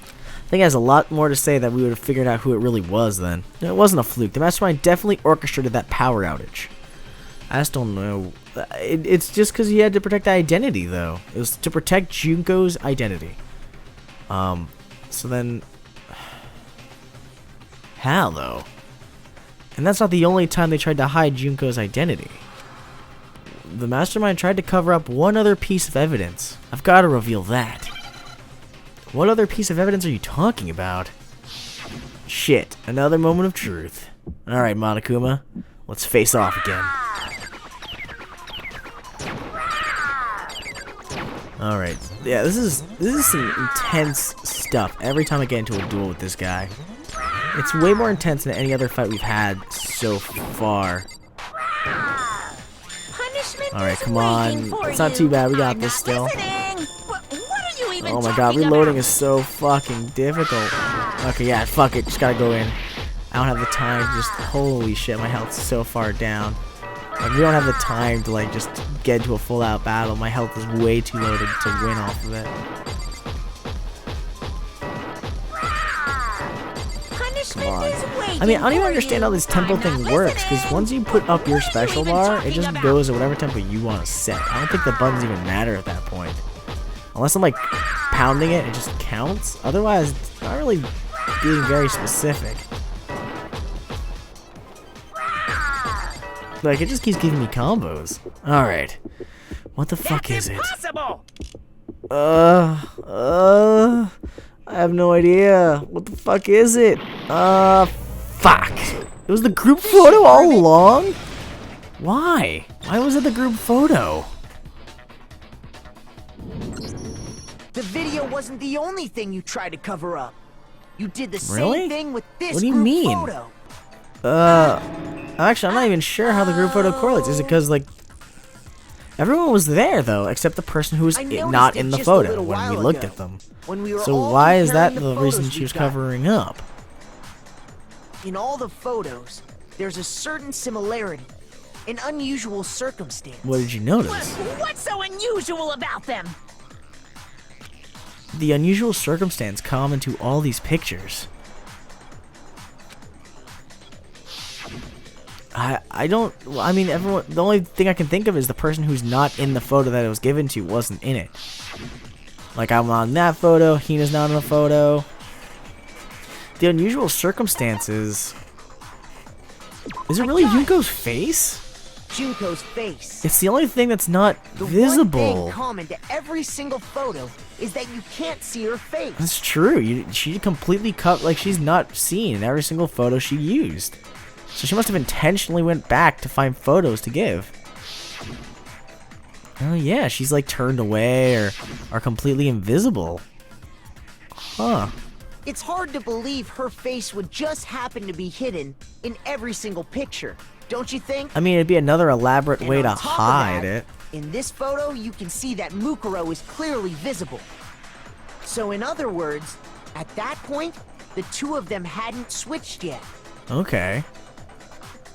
I think it has a lot more to say that we would have figured out who it really was then. It wasn't a fluke. The Mastermind definitely orchestrated that power outage. I just don't know. It's just because he had to protect the identity, though. It was to protect Junko's identity. So then... How, though? And that's not the only time they tried to hide Junko's identity. The Mastermind tried to cover up one other piece of evidence. I've got to reveal that. What other piece of evidence are you talking about? Shit, another moment of truth. Alright, Monokuma, let's face off again. Alright. Yeah, this is some intense stuff every time I get into a duel with this guy. It's way more intense than any other fight we've had so far. Alright, come on. It's not too bad. We got this still. Oh my god, reloading is so fucking difficult. Okay, yeah, fuck it. Just gotta go in. I don't have the time. Just holy shit, my health's so far down. Like, we don't have the time to like just get into a full-out battle. My health is way too low to win off of it. Come on. I mean, I don't even understand how this tempo thing works, because once you put up your special bar, it just goes at whatever tempo you want to set. I don't think the buttons even matter at that point. Unless I'm like pounding it, it just counts. Otherwise, it's not really being very specific. Like, it just keeps giving me combos. Alright. What the fuck is it? I have no idea. What the fuck is it? Fuck. It was the group photo all along? Why? Why was it the group photo? The video wasn't the only thing you tried to cover up. You did the Really? same thing with this What do you group mean? photo. Actually, I'm not even sure how the group photo correlates. Is it because, like, everyone was there, though, except the person who was not in the photo when we looked at them. So why is that the reason she was covering up? In all the photos, there's a certain similarity, an unusual circumstance. What did you notice? What's so unusual about them? The unusual circumstance common to all these pictures. I mean, everyone, the only thing I can think of is the person who's not in the photo that it was given to wasn't in it. Like, I'm on that photo, Hina's not in the photo. The unusual circumstances... Is it really Junko's face? Junko's face. It's the only thing that's not visible. The one thing common to every single photo is that you can't see her face. That's true. She completely cut, like, she's not seen in every single photo she used. So she must have intentionally went back to find photos to give. Oh yeah, she's like turned away or completely invisible. Huh. It's hard to believe her face would just happen to be hidden in every single picture, don't you think? I mean, it'd be another elaborate And way on to top of hide that, it. In this photo, you can see that Mukuro is clearly visible. So in other words, at that point, the two of them hadn't switched yet. Okay.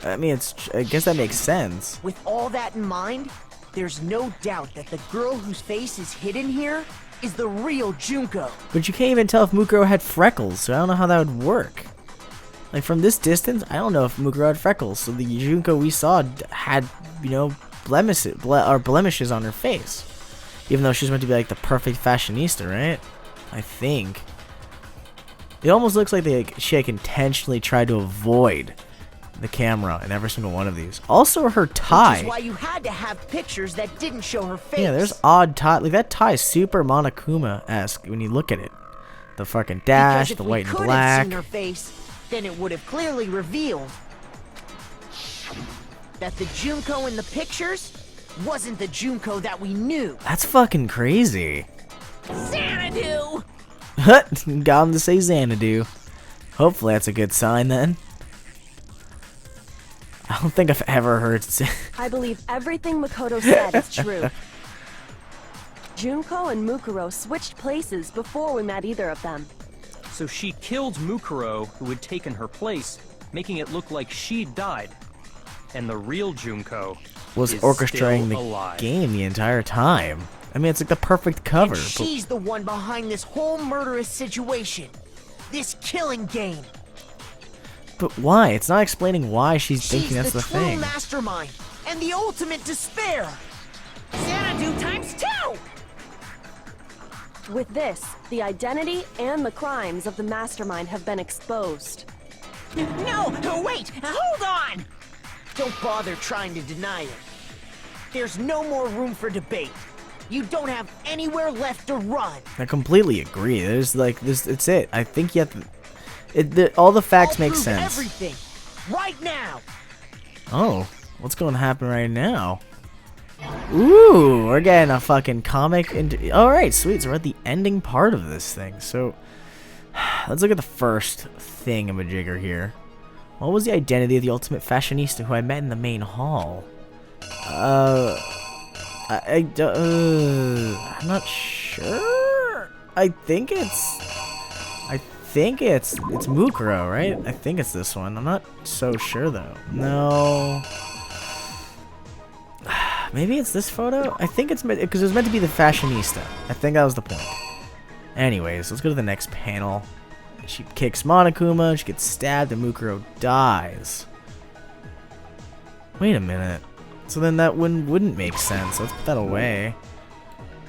I mean, I guess that makes sense. With all that in mind, there's no doubt that the girl whose face is hidden here is the real Junko. But you can't even tell if Mukuro had freckles, so I don't know how that would work. Like, from this distance, I don't know if Mukuro had freckles, so the Junko we saw had, you know, blemishes on her face. Even though she's meant to be, like, the perfect fashionista, right? I think. It almost looks like she, like, intentionally tried to avoid the camera in every single one of these. Also, her tie. Which is why you had to have pictures that didn't show her face. Yeah, there's odd tie. Like, that tie is super Monokuma-esque when you look at it. The fucking dash, the white and black. If we could have seen her face, then it would have clearly revealed that the Junko in the pictures wasn't the Junko that we knew. That's fucking crazy. Xanadu! Got him to say Xanadu. Hopefully that's a good sign then. I don't think I've ever heard. I believe everything Makoto said is true. Junko and Mukuro switched places before we met either of them. So she killed Mukuro, who had taken her place, making it look like she'd died. And the real Junko was is orchestrating still the alive. game the entire time. I mean, it's like the perfect cover. And she's the one behind this whole murderous situation. This killing game. But why? It's not explaining why she's thinking that's the the true thing. mastermind and the ultimate despair. Xanadu times 2! With this, the identity and the crimes of the mastermind have been exposed. No, wait! Hold on! Don't bother trying to deny it. There's no more room for debate. You don't have anywhere left to run. I completely agree. There's like this. It's it. I think you have to. All the facts make prove sense. Everything, right now. Oh, what's going to happen right now? Ooh, we're getting a fucking comic. Alright, sweet. So we're at the ending part of this thing. So, let's look at the first thingamajigger here. What was the identity of the ultimate fashionista who I met in the main hall? I'm not sure. I think it's Mukuro, right? I think it's this one. I'm not so sure though. No. Maybe it's this photo? I think it's because it was meant to be the fashionista. I think that was the point. Anyways, let's go to the next panel. She kicks Monokuma, she gets stabbed, and Mukuro dies. Wait a minute. So then that wouldn't make sense. Let's put that away.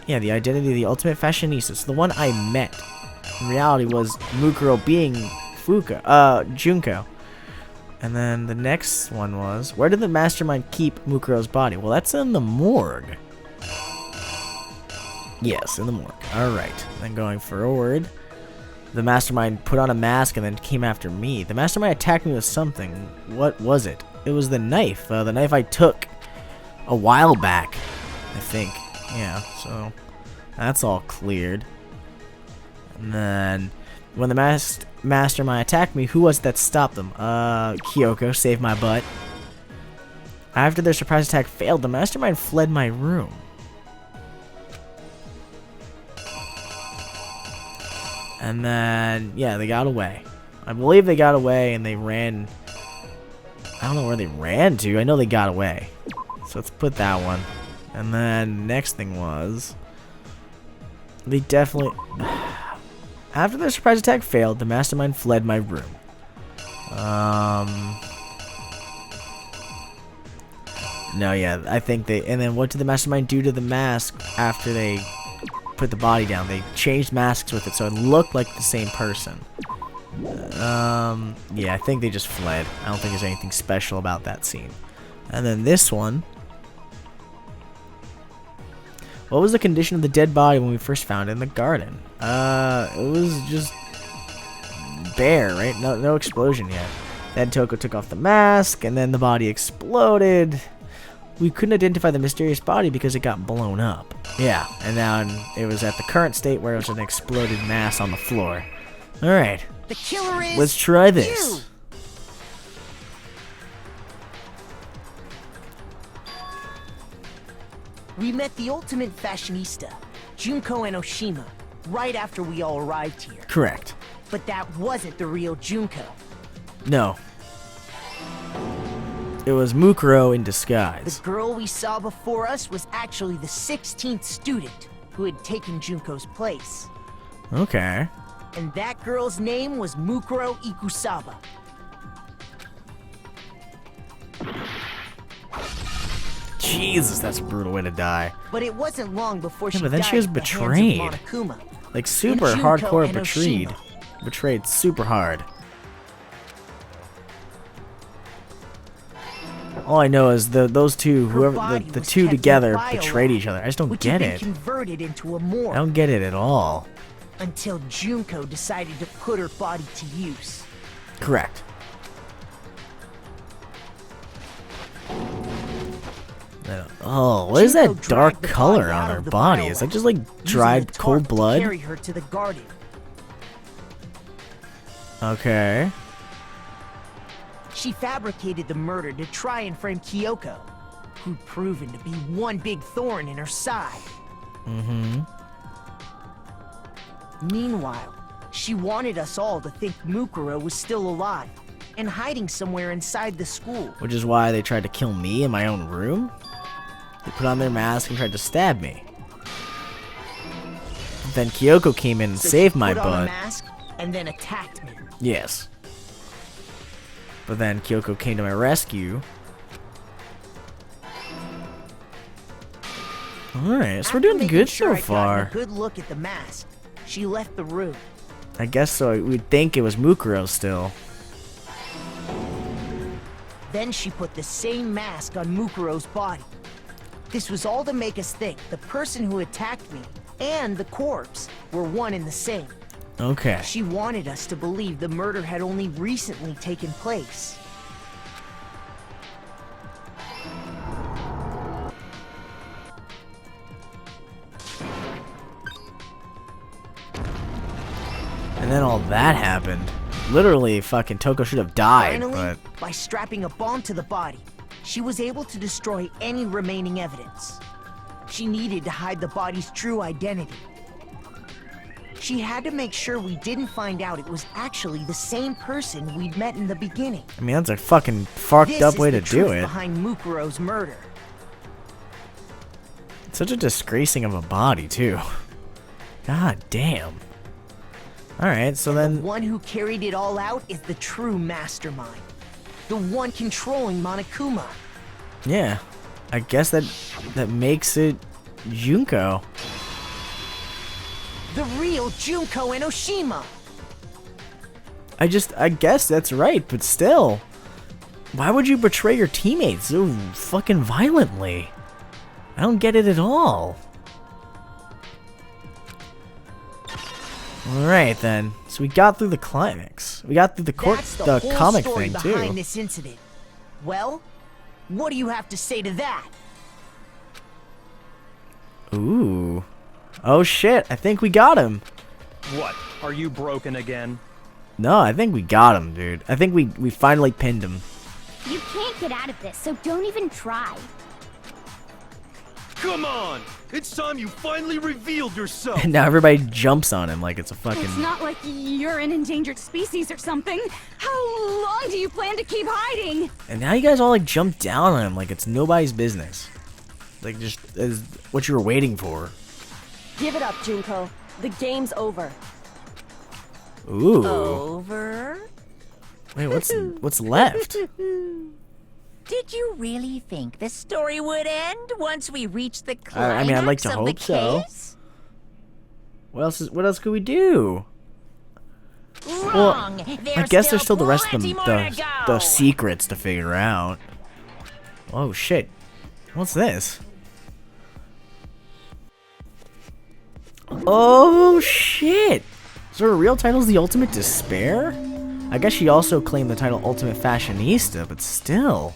Yeah, the identity of the ultimate fashionista. So the one I met in reality was Mukuro being Junko. And then the next one was, where did the mastermind keep Mukuro's body? Well, that's in the morgue. Yes, in the morgue. Alright. Then going forward, the mastermind put on a mask and then came after me. The mastermind attacked me with something. What was it? It was the knife. The knife I took a while back, I think. Yeah, so that's all cleared. And then when the mastermind attacked me, who was it that stopped them? Kyoko saved my butt. After their surprise attack failed, the mastermind fled my room. And then, yeah, they got away. I believe they got away and they ran. I don't know where they ran to. I know they got away. So let's put that one. And then next thing was, they definitely. After their surprise attack failed, the mastermind fled my room. No, yeah, I think they. And then what did the mastermind do to the mask after they put the body down? They changed masks with it so it looked like the same person. Yeah, I think they just fled. I don't think there's anything special about that scene. And then this one. What was the condition of the dead body when we first found it in the garden? It was just bare, right? No explosion yet. Then Toko took off the mask, and then the body exploded. We couldn't identify the mysterious body because it got blown up. Yeah, and now it was at the current state where it was an exploded mass on the floor. Alright. The killer is let's try this. you. We met the ultimate fashionista, Junko and Oshima, right after we all arrived here. Correct. But that wasn't the real Junko. No. It was Mukuro in disguise. The girl we saw before us was actually the 16th student who had taken Junko's place. Okay. And that girl's name was Mukuro Ikusaba. Jesus, that's a brutal way to die. But it wasn't long before she but then died she was at the hands of betrayed. Monokuma. Like super And Junko hardcore and betrayed. Oshima. Betrayed super hard. All I know is those two, whoever the two together betrayed each other. I just don't get it. Converted into a morgue I don't get it at all. until Junko decided to put her body to use. Correct. Oh, what is that dark color on her body? Is that just like dried cold blood? Carry her to the garden. Okay. She fabricated the murder to try and frame Kyoko, who'd proven to be one big thorn in her side. Mm-hmm. Meanwhile, she wanted us all to think Mukuro was still alive and hiding somewhere inside the school. Which is why they tried to kill me in my own room? They put on their mask and tried to stab me. Then Kyoko came in and saved my put on a butt. mask and then attacked me. Yes. But then Kyoko came to my rescue. Alright, so we're doing good so far. A good look at the mask. She left the room. I guess so. We'd think it was Mukuro still. Then she put the same mask on Mukuro's body. This was all to make us think the person who attacked me and the corpse were one and the same. Okay. She wanted us to believe the murder had only recently taken place. then all that happened. Literally, fucking Toko should have died, Finally, but... by strapping a bomb to the body, she was able to destroy any remaining evidence. She needed to hide the body's true identity. She had to make sure we didn't find out it was actually the same person we'd met in the beginning. I mean, that's a fucking fucked up way to do it. Behind Mukuro's murder. It's such a disgracing of a body, too. God damn. Alright, so then... The one who carried it all out is the true mastermind. The one controlling Monokuma. Yeah. I guess that makes it Junko. The real Junko Enoshima. I guess that's right, but still. Why would you betray your teammates so fucking violently? I don't get it at all. Alright then. So we got through the climax. We got through the comic thing too. Behind this incident. Well, what do you have to say to that? Ooh. Oh shit, I think we got him. What? Are you broken again? No, I think we got him, dude. I think we finally pinned him. You can't get out of this, so don't even try. Come on! It's time you finally revealed yourself! And now everybody jumps on him like it's a fucking... It's not like you're an endangered species or something. How long do you plan to keep hiding? And now you guys all like jump down on him like it's nobody's business. Like just as what you were waiting for. Give it up, Junko. The game's over. Ooh. Over? Wait, what's left? Did you really think the story would end once we reached the climax I mean, I'd like to of hope the so. case? What else could we do? Wrong. Well, I guess there's still the rest of the secrets to figure out. Oh shit. What's this? Oh shit! So her real title's The Ultimate Despair? I guess she also claimed the title Ultimate Fashionista, but still.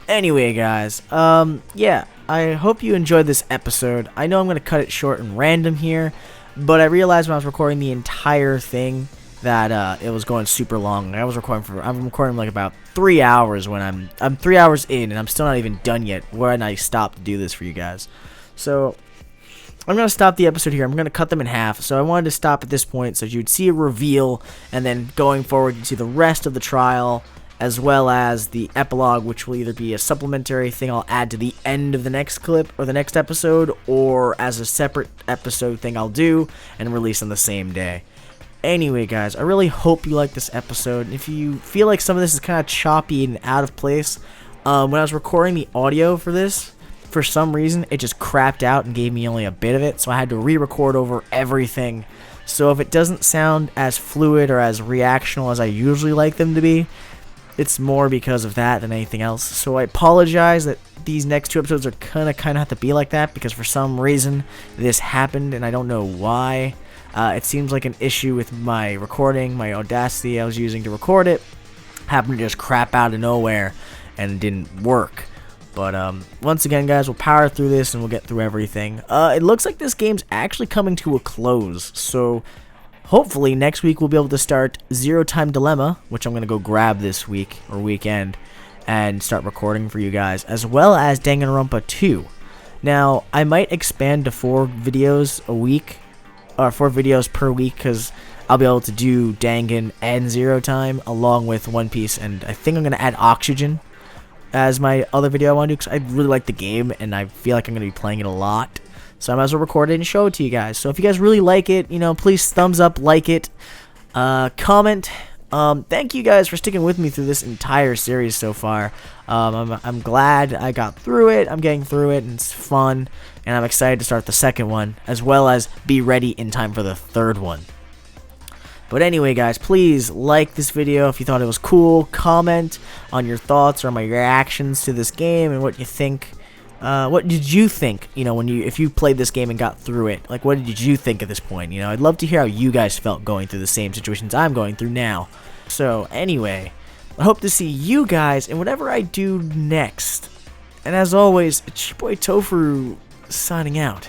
Anyway, guys, yeah, I hope you enjoyed this episode. I know I'm gonna cut it short and random here, but I realized when I was recording the entire thing that it was going super long. I'm recording like about 3 hours when I'm 3 hours in and I'm still not even done yet when I stopped to do this for you guys. So I'm going to stop the episode here. I'm going to cut them in half. So I wanted to stop at this point so you'd see a reveal, and then going forward you'd see the rest of the trial as well as the epilogue, which will either be a supplementary thing I'll add to the end of the next clip or the next episode, or as a separate episode thing I'll do and release on the same day. Anyway, guys, I really hope you like this episode. And if you feel like some of this is kind of choppy and out of place, when I was recording the audio for this, for some reason, it just crapped out and gave me only a bit of it, so I had to re-record over everything. So if it doesn't sound as fluid or as reactional as I usually like them to be, it's more because of that than anything else. So I apologize that these next two episodes are kind of have to be like that, because for some reason this happened and I don't know why. It seems like an issue with my recording, my Audacity I was using to record it happened to just crap out of nowhere and didn't work. But once again, guys, we'll power through this and we'll get through everything. It looks like this game's actually coming to a close, so hopefully next week we'll be able to start Zero Time Dilemma, which I'm going to go grab this week or weekend and start recording for you guys, as well as Danganronpa 2. Now, I might expand to 4 videos a week, or 4 videos per week, because I'll be able to do Dangan and Zero Time along with One Piece, and I think I'm going to add Oxygen as my other video I want to do, because I really like the game and I feel like I'm going to be playing it a lot. So I might as well record it and show it to you guys. So if you guys really like it, please thumbs up, like it, comment. Thank you guys for sticking with me through this entire series so far. I'm glad I got through it. I'm getting through it and it's fun, and I'm excited to start the second one, as well as be ready in time for the third one. But anyway, guys, please like this video if you thought it was cool. Comment on your thoughts or my reactions to this game and what you think. What did you think? If you played this game and got through it, like what did you think at this point? I'd love to hear how you guys felt going through the same situations I'm going through now. So anyway, I hope to see you guys in whatever I do next. And as always, it's your boy Tofuru signing out.